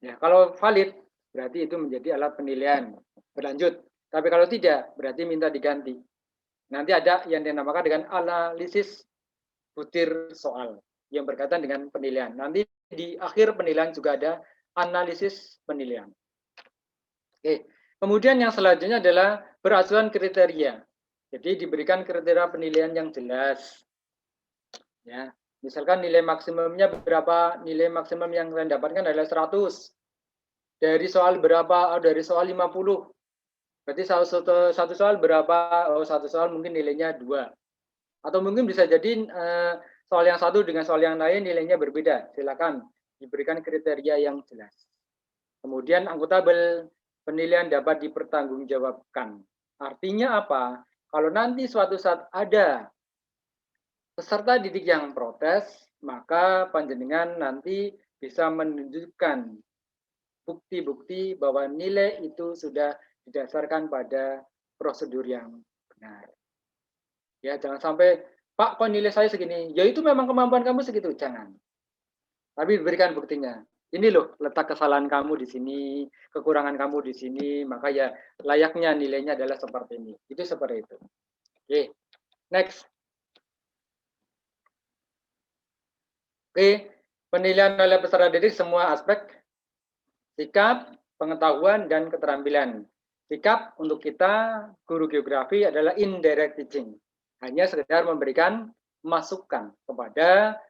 Ya, kalau valid berarti itu menjadi alat penilaian berlanjut. Tapi kalau tidak berarti minta diganti. Nanti ada yang dinamakan dengan analisis butir soal yang berkaitan dengan penilaian. Nanti di akhir penilaian juga ada analisis penilaian. Oke. Kemudian yang selanjutnya adalah beracuan kriteria. Jadi diberikan kriteria penilaian yang jelas. Ya. Misalkan nilai maksimumnya berapa? Nilai maksimum yang kalian dapatkan adalah 100. Dari soal berapa? Oh, dari soal 50. Berarti satu soal berapa? Oh, satu soal mungkin nilainya 2. Atau mungkin bisa jadi soal yang satu dengan soal yang lain nilainya berbeda. Silakan diberikan kriteria yang jelas. Kemudian akuntabel, penilaian dapat dipertanggungjawabkan. Artinya apa? Kalau nanti suatu saat ada peserta didik yang protes, maka panjenengan nanti bisa menunjukkan bukti-bukti bahwa nilai itu sudah didasarkan pada prosedur yang benar. Ya, jangan sampai, Pak, kok nilai saya segini? Ya itu memang kemampuan kamu segitu. Jangan. tapi diberikan buktinya. Ini loh letak kesalahan kamu di sini, kekurangan kamu di sini, maka ya layaknya nilainya adalah seperti ini. Itu seperti itu. Oke, next. Oke, penilaian oleh peserta didik semua aspek sikap, pengetahuan, dan keterampilan. Sikap untuk kita, guru geografi adalah indirect teaching. Hanya sekedar memberikan masukan kepada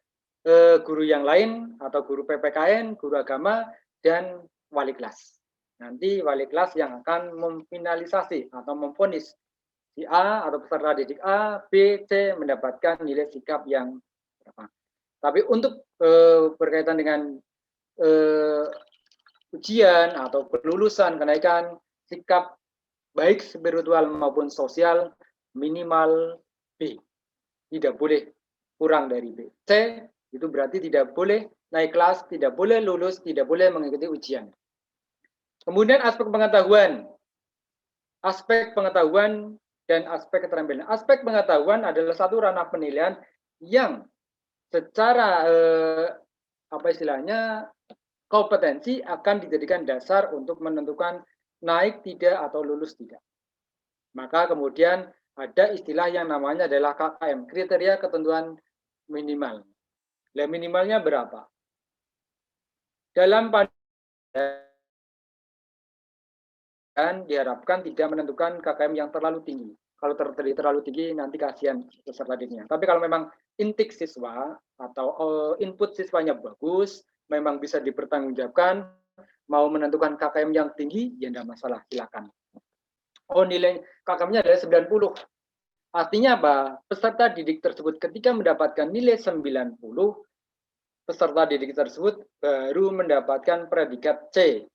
guru yang lain atau guru PPKN, guru agama, dan wali kelas. Nanti wali kelas yang akan memfinalisasi atau memvonis si A atau peserta didik A, B, C mendapatkan nilai sikap yang berapa. Tapi untuk berkaitan dengan ujian atau kelulusan, kenaikan sikap baik spiritual maupun sosial minimal B. Tidak boleh kurang dari B. C itu berarti tidak boleh naik kelas, tidak boleh lulus, tidak boleh mengikuti ujian. Kemudian aspek pengetahuan. Aspek pengetahuan dan aspek keterampilan. Aspek pengetahuan adalah satu ranah penilaian yang secara apa istilahnya kompetensi akan dijadikan dasar untuk menentukan naik tidak atau lulus tidak. Maka kemudian ada istilah yang namanya adalah KKM, kriteria ketentuan minimal. Nah, minimalnya berapa? Dalam pandangan diharapkan tidak menentukan KKM yang terlalu tinggi. Kalau terlalu tinggi nanti kasihan peserta didiknya. Tapi kalau memang intake siswa atau input siswanya bagus, memang bisa dipertanggungjawabkan, mau menentukan KKM yang tinggi, ya tidak masalah, silakan. Oh, nilai KKM-nya adalah 90. Artinya apa? Peserta didik tersebut ketika mendapatkan nilai 90, peserta didik tersebut baru mendapatkan predikat C.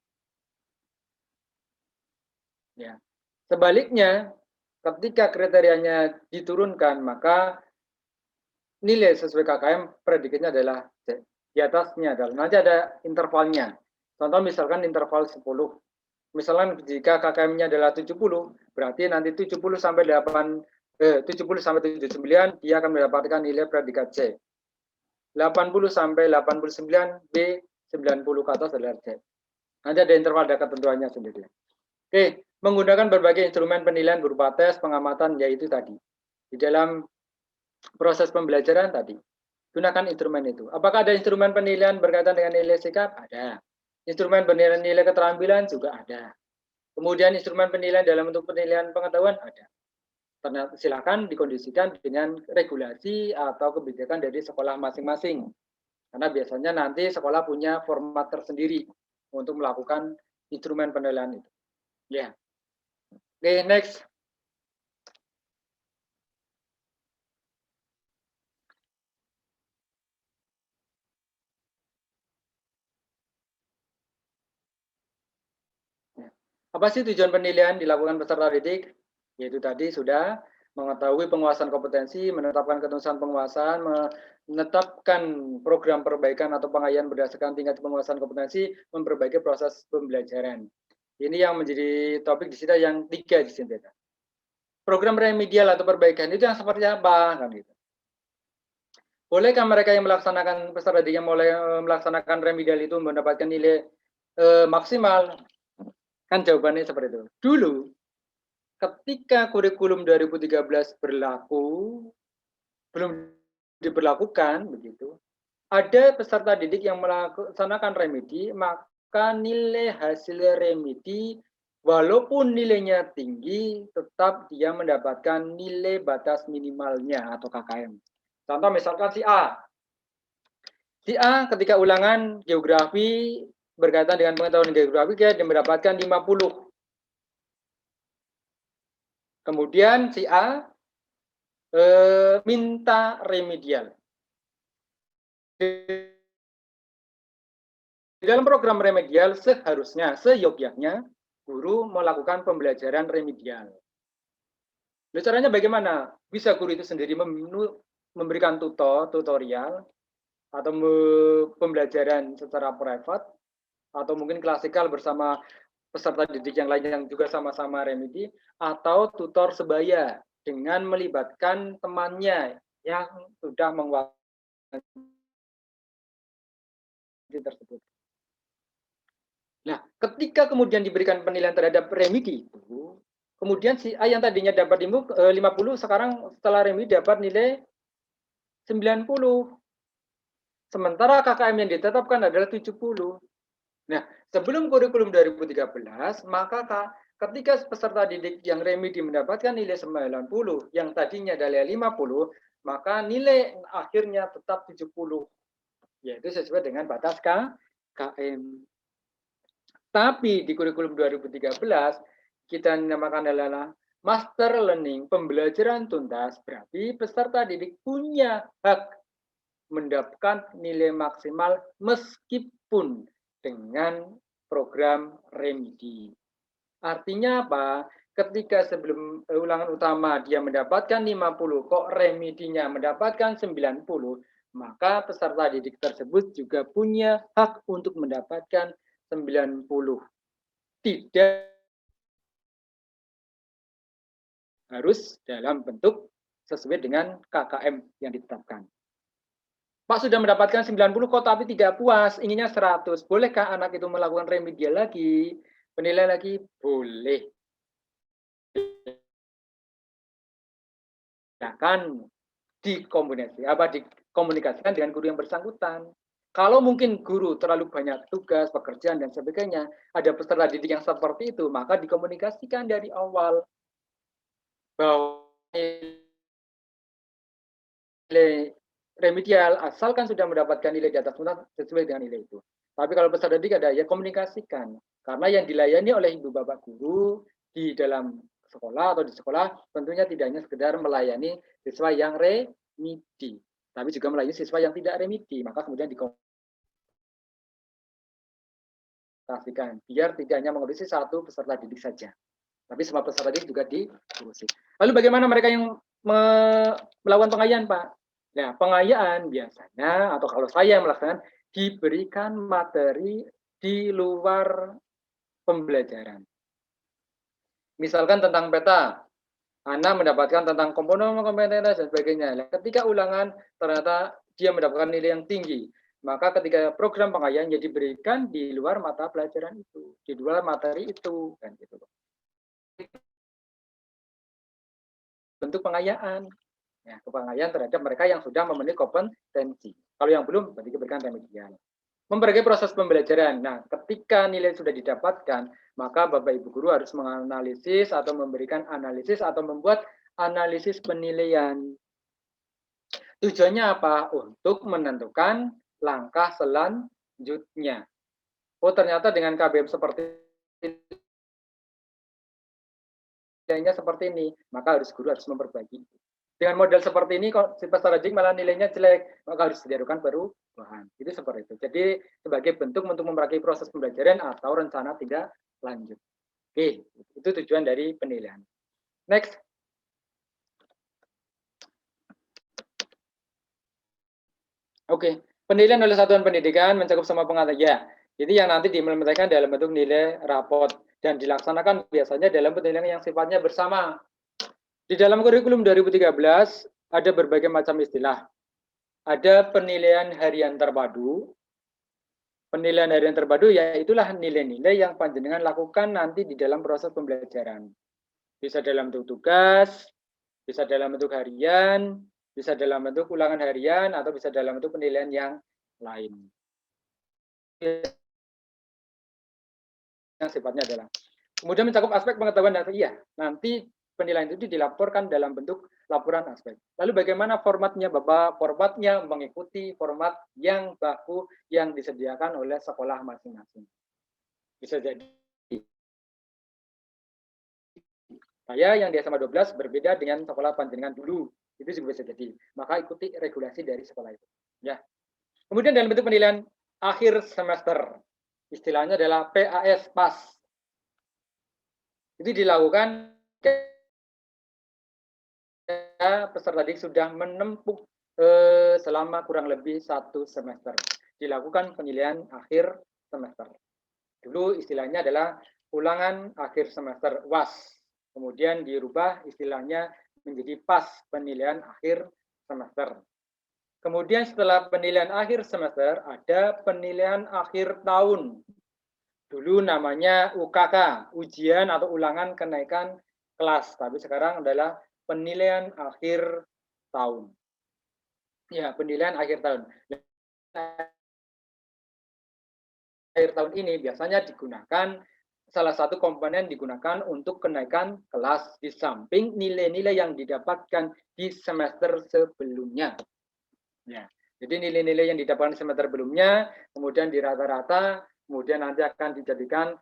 Ya. Sebaliknya, ketika kriterianya diturunkan, maka nilai sesuai KKM predikatnya adalah C. Di atasnya adalah, nanti ada intervalnya. Contoh misalkan interval 10. Misalkan jika KKM-nya adalah 70, berarti nanti 70 sampai 79 dia akan mendapatkan nilai predikat C. 80 sampai 89 B, 90 ke atas adalah C. Nanti ada interval, ada ketentuannya sendiri. Oke, menggunakan berbagai instrumen penilaian berupa tes, pengamatan, yaitu tadi. Di dalam proses pembelajaran tadi, gunakan instrumen itu. Apakah ada instrumen penilaian berkaitan dengan nilai sikap? Ada. Instrumen penilaian nilai keterampilan juga ada. Kemudian instrumen penilaian dalam bentuk penilaian pengetahuan ada. Silakan dikondisikan dengan regulasi atau kebijakan dari sekolah masing-masing. Karena biasanya nanti sekolah punya format tersendiri untuk melakukan instrumen penilaian itu. Ya. Oke, next. Apa sih tujuan penilaian dilakukan peserta didik? Yaitu tadi sudah mengetahui penguasaan kompetensi, menetapkan ketentuan penguasaan, menetapkan program perbaikan atau pengayaan berdasarkan tingkat penguasaan kompetensi, memperbaiki proses pembelajaran. Ini yang menjadi topik di sini yang 3 di sini. Program remedial atau perbaikan itu yang seperti apa? Kan gitu. Bolehkah mereka yang melaksanakan peserta didik yang mulai melaksanakan remedial itu mendapatkan nilai maksimal? Kan jawabannya seperti itu. Dulu, ketika kurikulum 2013 berlaku, belum diberlakukan, begitu, ada peserta didik yang melaksanakan remedi, maka nilai hasil remedi, walaupun nilainya tinggi, tetap dia mendapatkan nilai batas minimalnya atau KKM. Contoh misalkan si A. Si A ketika ulangan geografi, berkaitan dengan pengetahuan geografi, dia mendapatkan 50. Kemudian si A minta remedial. Di dalam program remedial seharusnya, seyogyanya, guru melakukan pembelajaran remedial. Nah, caranya bagaimana? Bisa guru itu sendiri memberikan tutorial atau pembelajaran secara privat, atau mungkin klasikal bersama peserta didik yang lain yang juga sama-sama remedi, atau tutor sebaya dengan melibatkan temannya yang sudah menguasai tersebut. Nah, ketika kemudian diberikan penilaian terhadap remedi itu, kemudian si A yang tadinya dapat 50 sekarang setelah remedi dapat nilai 90. Sementara KKM yang ditetapkan adalah 70. Nah, sebelum kurikulum 2013, maka ketika peserta didik yang remedi mendapatkan nilai 90, yang tadinya adalah 50, maka nilai akhirnya tetap 70, yaitu sesuai dengan batas KKM. Tapi di kurikulum 2013, kita namakan adalah Master Learning, pembelajaran tuntas, berarti peserta didik punya hak mendapatkan nilai maksimal meskipun dengan program remedi. Artinya apa? Ketika sebelum ulangan utama dia mendapatkan 50, kok remedinya mendapatkan 90, maka peserta didik tersebut juga punya hak untuk mendapatkan 90. Tidak harus dalam bentuk sesuai dengan KKM yang ditetapkan. Pak sudah mendapatkan 90 kok tapi tidak puas, inginnya 100. Bolehkah anak itu melakukan remedial lagi? Penilaian lagi? Boleh. Akan dikomunikasikan dengan guru yang bersangkutan. Kalau mungkin guru terlalu banyak tugas, pekerjaan, dan sebagainya, ada peserta didik yang seperti itu, maka dikomunikasikan dari awal bahwa nilai remedial asalkan sudah mendapatkan nilai di atas sesuai dengan nilai itu. Tapi kalau peserta didik ada ya komunikasikan, karena yang dilayani oleh ibu bapak guru di dalam sekolah atau di sekolah tentunya tidak hanya sekedar melayani siswa yang remedi, tapi juga melayani siswa yang tidak remedi, maka kemudian dikomunikasikan biar tidak hanya mengurusi satu peserta didik saja, tapi semua peserta didik juga diurusi. Lalu bagaimana mereka yang melakukan pengayaan, Pak? Nah, pengayaan biasanya atau kalau saya melaksanakan diberikan materi di luar pembelajaran. Misalkan tentang peta, Ana mendapatkan tentang komponen kompetensi dan sebagainya. Ketika ulangan ternyata dia mendapatkan nilai yang tinggi, maka ketika program pengayaan ya diberikan di luar mata pelajaran itu, di luar materi itu, kan gitu. Bentuk pengayaan, ya, pengayaan terhadap mereka yang sudah memenuhi kompetensi. Kalau yang belum, berarti diberikan remedial. Memperbaiki proses pembelajaran. Nah, ketika nilai sudah didapatkan, maka Bapak Ibu Guru harus menganalisis atau memberikan analisis atau membuat analisis penilaian. Tujuannya apa? Untuk menentukan langkah selanjutnya. Oh, ternyata dengan KBM seperti nilainya seperti ini, maka guru harus memperbaiki. Dengan model seperti ini, kalau si peserta didik malah nilainya jelek, maka harus dilakukan perubahan. Itu seperti itu. Jadi sebagai bentuk untuk memperbaiki proses pembelajaran atau rencana tidak lanjut. Oke, itu tujuan dari penilaian. Next. Oke, penilaian oleh satuan pendidikan mencakup semua pengetahuan. Ya, jadi yang nanti diimplementasikan dalam bentuk nilai raport dan dilaksanakan biasanya dalam penilaian yang sifatnya bersama. Di dalam kurikulum 2013 ada berbagai macam istilah. Ada penilaian harian terpadu. Penilaian harian terpadu yaitulah nilai-nilai yang panjenengan lakukan nanti di dalam proses pembelajaran. Bisa dalam bentuk tugas, bisa dalam bentuk harian, bisa dalam bentuk ulangan harian, atau bisa dalam bentuk penilaian yang lain. Yang sifatnya adalah. Kemudian mencakup aspek pengetahuan dan nanti penilaian itu dilaporkan dalam bentuk laporan aspek. Lalu bagaimana formatnya, Bapak? Formatnya mengikuti format yang baku yang disediakan oleh sekolah masing-masing. Bisa jadi saya yang di SMA 12 berbeda dengan sekolah panjenengan dulu. Itu juga bisa jadi. Maka ikuti regulasi dari sekolah itu. Ya. Kemudian dalam bentuk penilaian akhir semester. Istilahnya adalah PAS, PAS. Itu dilakukan peserta didik sudah menempuh selama kurang lebih 1 semester. Dilakukan penilaian akhir semester. Dulu istilahnya adalah ulangan akhir semester UAS. Kemudian dirubah istilahnya menjadi PAS, penilaian akhir semester. Kemudian setelah penilaian akhir semester, ada penilaian akhir tahun. Dulu namanya UKK, ujian atau ulangan kenaikan kelas. Tapi sekarang adalah penilaian akhir tahun. Ya, penilaian akhir tahun. Akhir tahun ini biasanya digunakan, salah satu komponen digunakan untuk kenaikan kelas di samping nilai-nilai yang didapatkan di semester sebelumnya. Ya, jadi nilai-nilai yang didapatkan semester sebelumnya, kemudian di rata-rata, kemudian nanti akan dijadikan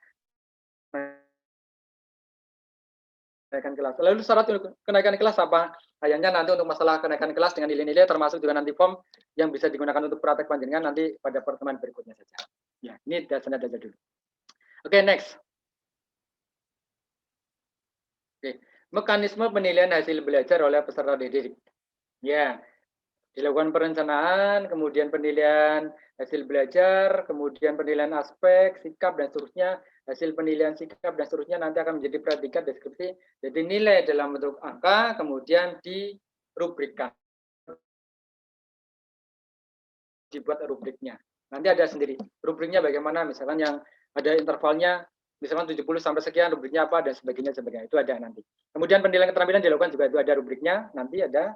kenaikan kelas. Lalu syarat untuk kenaikan kelas apa? Kayaknya nanti untuk masalah kenaikan kelas dengan nilai-nilai termasuk juga nanti form yang bisa digunakan untuk praktek panjenengan nanti pada pertemuan berikutnya saja. Ya, ini dasarnya saja dulu. Oke, next. Oke, mekanisme penilaian hasil belajar oleh peserta didik. Ya, dilakukan perencanaan, kemudian penilaian hasil belajar, kemudian penilaian aspek, sikap, dan seterusnya. Hasil penilaian sikap dan seterusnya nanti akan menjadi predikat deskripsi. Jadi nilai dalam bentuk angka, kemudian dirubrikkan. Dibuat rubriknya. Nanti ada sendiri. Rubriknya bagaimana, misalkan yang ada intervalnya, misalkan 70 sampai sekian, rubriknya apa, dan sebagainya. Itu ada nanti. Kemudian penilaian keterampilan dilakukan juga itu ada rubriknya. Nanti ada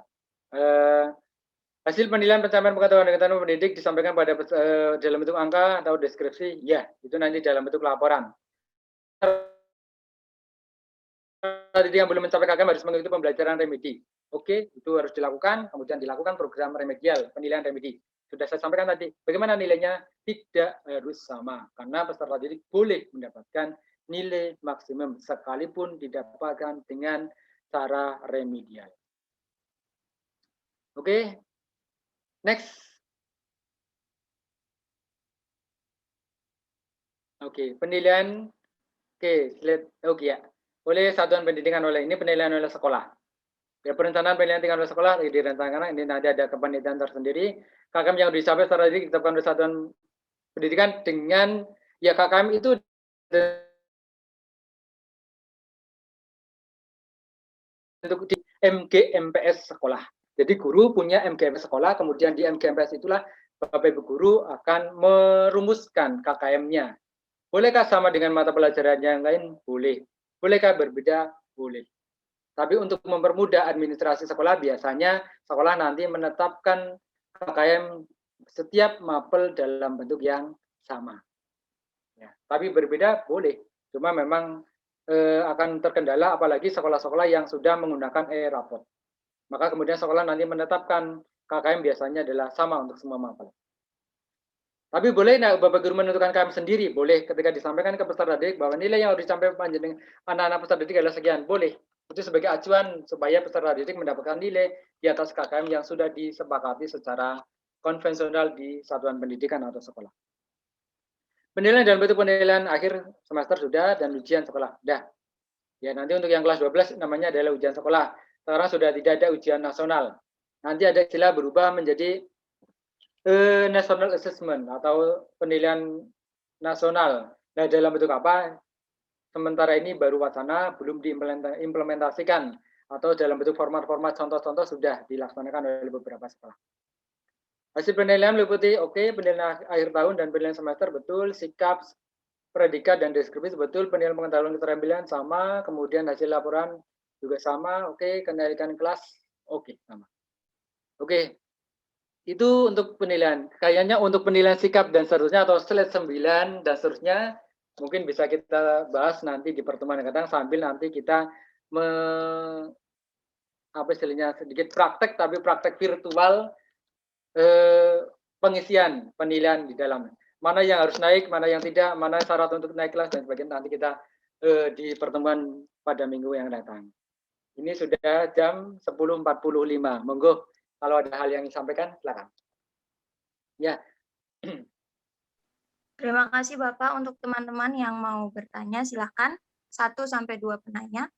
hasil penilaian pencapaian pengetahuan dan keterampilan pendidik disampaikan pada dalam bentuk angka atau deskripsi. Ya, itu nanti dalam bentuk laporan. Tadi yang belum mencapai KKM harus mengikuti pembelajaran remedi. Oke, itu harus dilakukan. Kemudian dilakukan program remedial, penilaian remedi. Sudah saya sampaikan tadi, bagaimana nilainya? Tidak harus sama, karena peserta didik boleh mendapatkan nilai maksimum sekalipun didapatkan dengan cara remedial. Oke, next. Oke, penilaian. Oke, slide. Oke ya. Oleh satuan pendidikan ini penilaian oleh sekolah. Ya, perencanaan penilaian tingkat sekolah direncanakan ini nanti ada kepanitiaan tersendiri. KKM yang dicapai secara didik ditetapkan oleh satuan pendidikan dengan ya KKM itu untuk di MGMPS sekolah. Jadi guru punya MGMPS sekolah, kemudian di MGMPS itulah Bapak Ibu guru akan merumuskan KKM-nya. Bolehkah sama dengan mata pelajaran yang lain? Boleh. Bolehkah berbeda? Boleh. Tapi untuk mempermudah administrasi sekolah, biasanya sekolah nanti menetapkan KKM setiap mapel dalam bentuk yang sama. Ya, tapi berbeda boleh, cuma memang akan terkendala apalagi sekolah-sekolah yang sudah menggunakan e-raport. Maka kemudian sekolah nanti menetapkan KKM biasanya adalah sama untuk semua mapel. Tapi boleh Bapak Guru menentukan KKM sendiri, boleh ketika disampaikan ke peserta didik bahwa nilai yang harus disampaikan panjenengan anak-anak peserta didik adalah sekian, boleh. Itu sebagai acuan supaya peserta didik mendapatkan nilai di atas KKM yang sudah disepakati secara konvensional di satuan pendidikan atau sekolah. Penilaian dalam bentuk penilaian akhir semester sudah dan ujian sekolah sudah. Ya, nanti untuk yang kelas 12 namanya adalah ujian sekolah. Sekarang sudah tidak ada ujian nasional. Nanti ada istilah berubah menjadi national assessment atau penilaian nasional. Nah, dalam bentuk apa? Sementara ini baru wacana, belum diimplementasikan atau dalam bentuk format-format contoh-contoh sudah dilaksanakan oleh beberapa sekolah. Hasil penilaian meliputi penilaian akhir tahun dan penilaian semester betul, sikap, predikat dan deskripsi betul, penilaian pengetahuan keterampilan sama, kemudian hasil laporan juga sama, kenaikan kelas sama. Itu untuk penilaian. Kayaknya untuk penilaian sikap dan seterusnya atau slide 9 dan seterusnya mungkin bisa kita bahas nanti di pertemuan yang datang sambil nanti kita sedikit praktek, tapi praktek virtual pengisian penilaian di dalam. Mana yang harus naik, mana yang tidak, mana syarat untuk naik kelas dan sebagainya nanti kita di pertemuan pada minggu yang datang. Ini sudah jam 10.45. Monggo kalau ada hal yang disampaikan silakan. Ya. Terima kasih Bapak. Untuk teman-teman yang mau bertanya, silakan 1-2 penanya.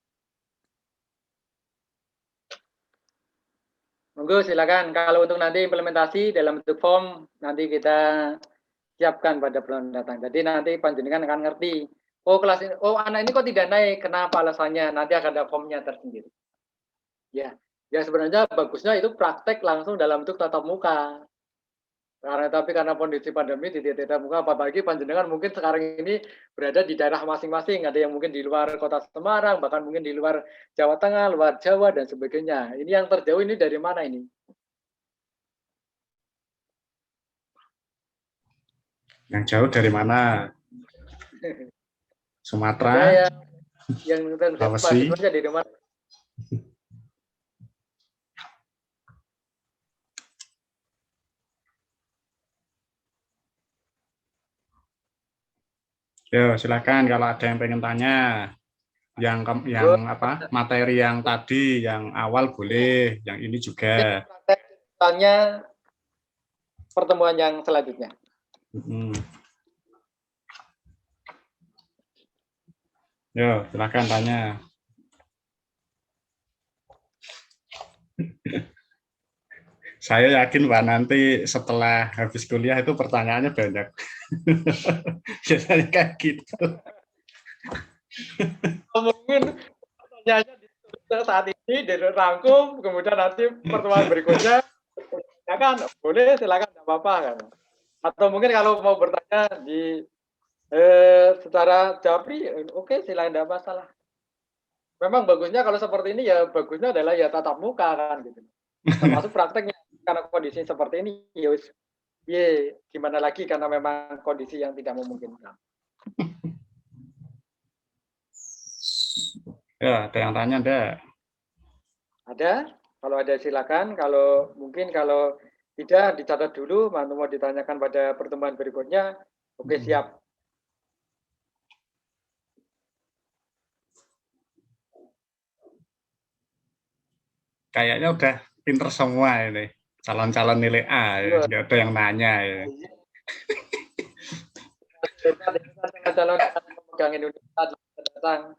Monggo silakan. Kalau untuk nanti implementasi dalam bentuk form, nanti kita siapkan pada bulan datang. Jadi nanti panjenengan akan ngerti. Kelas ini, anak ini kok tidak naik, kenapa alasannya? Nanti akan ada formnya tersendiri. Ya. Ya sebenarnya bagusnya itu praktek langsung dalam bentuk tatap muka. Karena kondisi pandemi di tatap muka, apalagi panjenengan mungkin sekarang ini berada di daerah masing-masing, ada yang mungkin di luar kota Semarang, bahkan mungkin di luar Jawa Tengah, luar Jawa dan sebagainya. Ini yang terjauh ini dari mana ini? Yang jauh dari mana? Ada Sumatera, yang Sulawesi. mahasiswanya dari mana? Yo, silakan kalau ada yang pengen tanya. Yang apa? Materi yang tadi, yang awal boleh, yang ini juga. Tanya pertemuan yang selanjutnya. Yo, silakan tanya. Saya yakin Pak nanti setelah habis kuliah itu pertanyaannya banyak. Biasanya kayak gitu. Mungkin pertanyaannya saat ini dirangkum, kemudian nanti pertemuan berikutnya silakan, boleh silakan, tidak apa-apa kan. Atau mungkin kalau mau bertanya di secara japri, oke silakan, tidak masalah. Memang bagusnya kalau seperti ini ya bagusnya adalah ya tatap muka kan gitu. Termasuk prakteknya karena kondisi seperti ini ya wis gimana lagi karena memang kondisi yang tidak memungkinkan. Ya, ada yang tanya enggak? Ada? Kalau ada silakan, kalau mungkin kalau tidak dicatat dulu, mau ditanyakan pada pertemuan berikutnya. Oke, siap. Kayaknya udah pinter semua ini. Calon-calon nilai A, ya. Nggak ada yang nanya. Ya. Calon pemegang Indonesia datang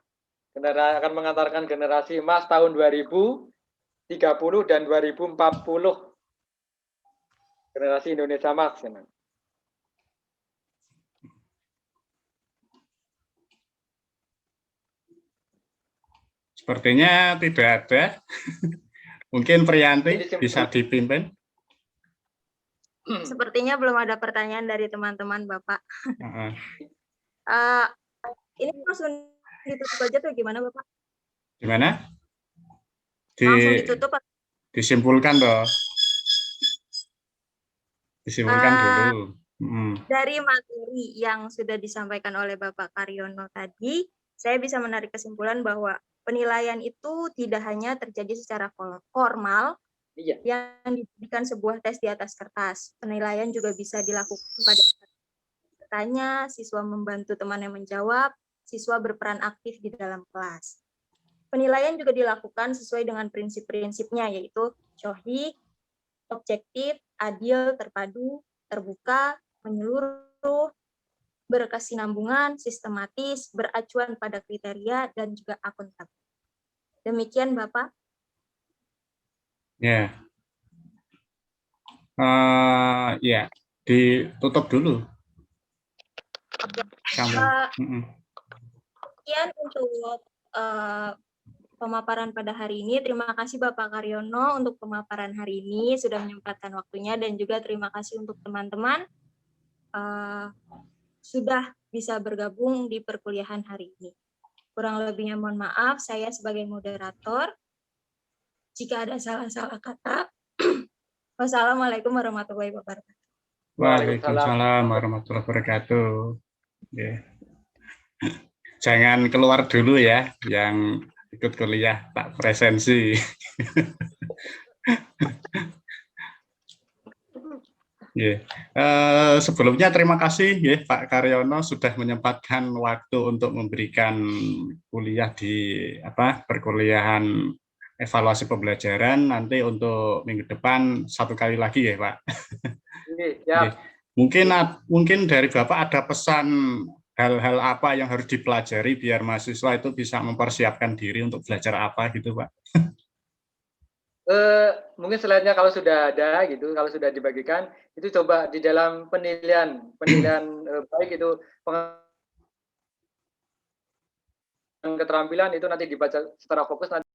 akan mengantarkan generasi emas tahun 2030 dan 2040. Generasi Indonesia emas. Sepertinya tidak ada. Mungkin Priyanti bisa dipimpin. Sepertinya belum ada pertanyaan dari teman-teman Bapak. Ini langsung ditutup aja tuh gimana Bapak? Gimana? Langsung ditutup. Disimpulkan toh. Disimpulkan dulu. Dari materi yang sudah disampaikan oleh Bapak Karyono tadi, saya bisa menarik kesimpulan bahwa penilaian itu tidak hanya terjadi secara formal, yang dijadikan sebuah tes di atas kertas. Penilaian juga bisa dilakukan pada bertanya, siswa membantu teman yang menjawab, siswa berperan aktif di dalam kelas. Penilaian juga dilakukan sesuai dengan prinsip-prinsipnya, yaitu syahih, objektif, adil, terpadu, terbuka, menyeluruh, berkesinambungan, sistematis, beracuan pada kriteria, dan juga akuntabel. Demikian, Bapak. Ya. Ya, ditutup dulu. Sekian untuk pemaparan pada hari ini. Terima kasih Bapak Karyono untuk pemaparan hari ini, sudah menyempatkan waktunya, dan juga terima kasih untuk teman-teman sudah bisa bergabung di perkuliahan hari ini. Kurang lebihnya mohon maaf, saya sebagai moderator. Jika ada salah-salah kata, wassalamualaikum warahmatullahi wabarakatuh. Waalaikumsalam warahmatullahi wabarakatuh. Yeah. Jangan keluar dulu ya, yang ikut kuliah tak presensi. Yeah. Sebelumnya terima kasih ya Pak Karyono sudah menyempatkan waktu untuk memberikan kuliah di perkuliahan evaluasi pembelajaran. Nanti untuk minggu depan satu kali lagi ya Pak. Ya. Mungkin dari Bapak ada pesan hal-hal apa yang harus dipelajari biar mahasiswa itu bisa mempersiapkan diri untuk belajar apa gitu Pak? Mungkin slide-nya kalau sudah ada gitu, kalau sudah dibagikan, itu coba di dalam penilaian baik itu keterampilan itu nanti dibaca secara fokus nanti.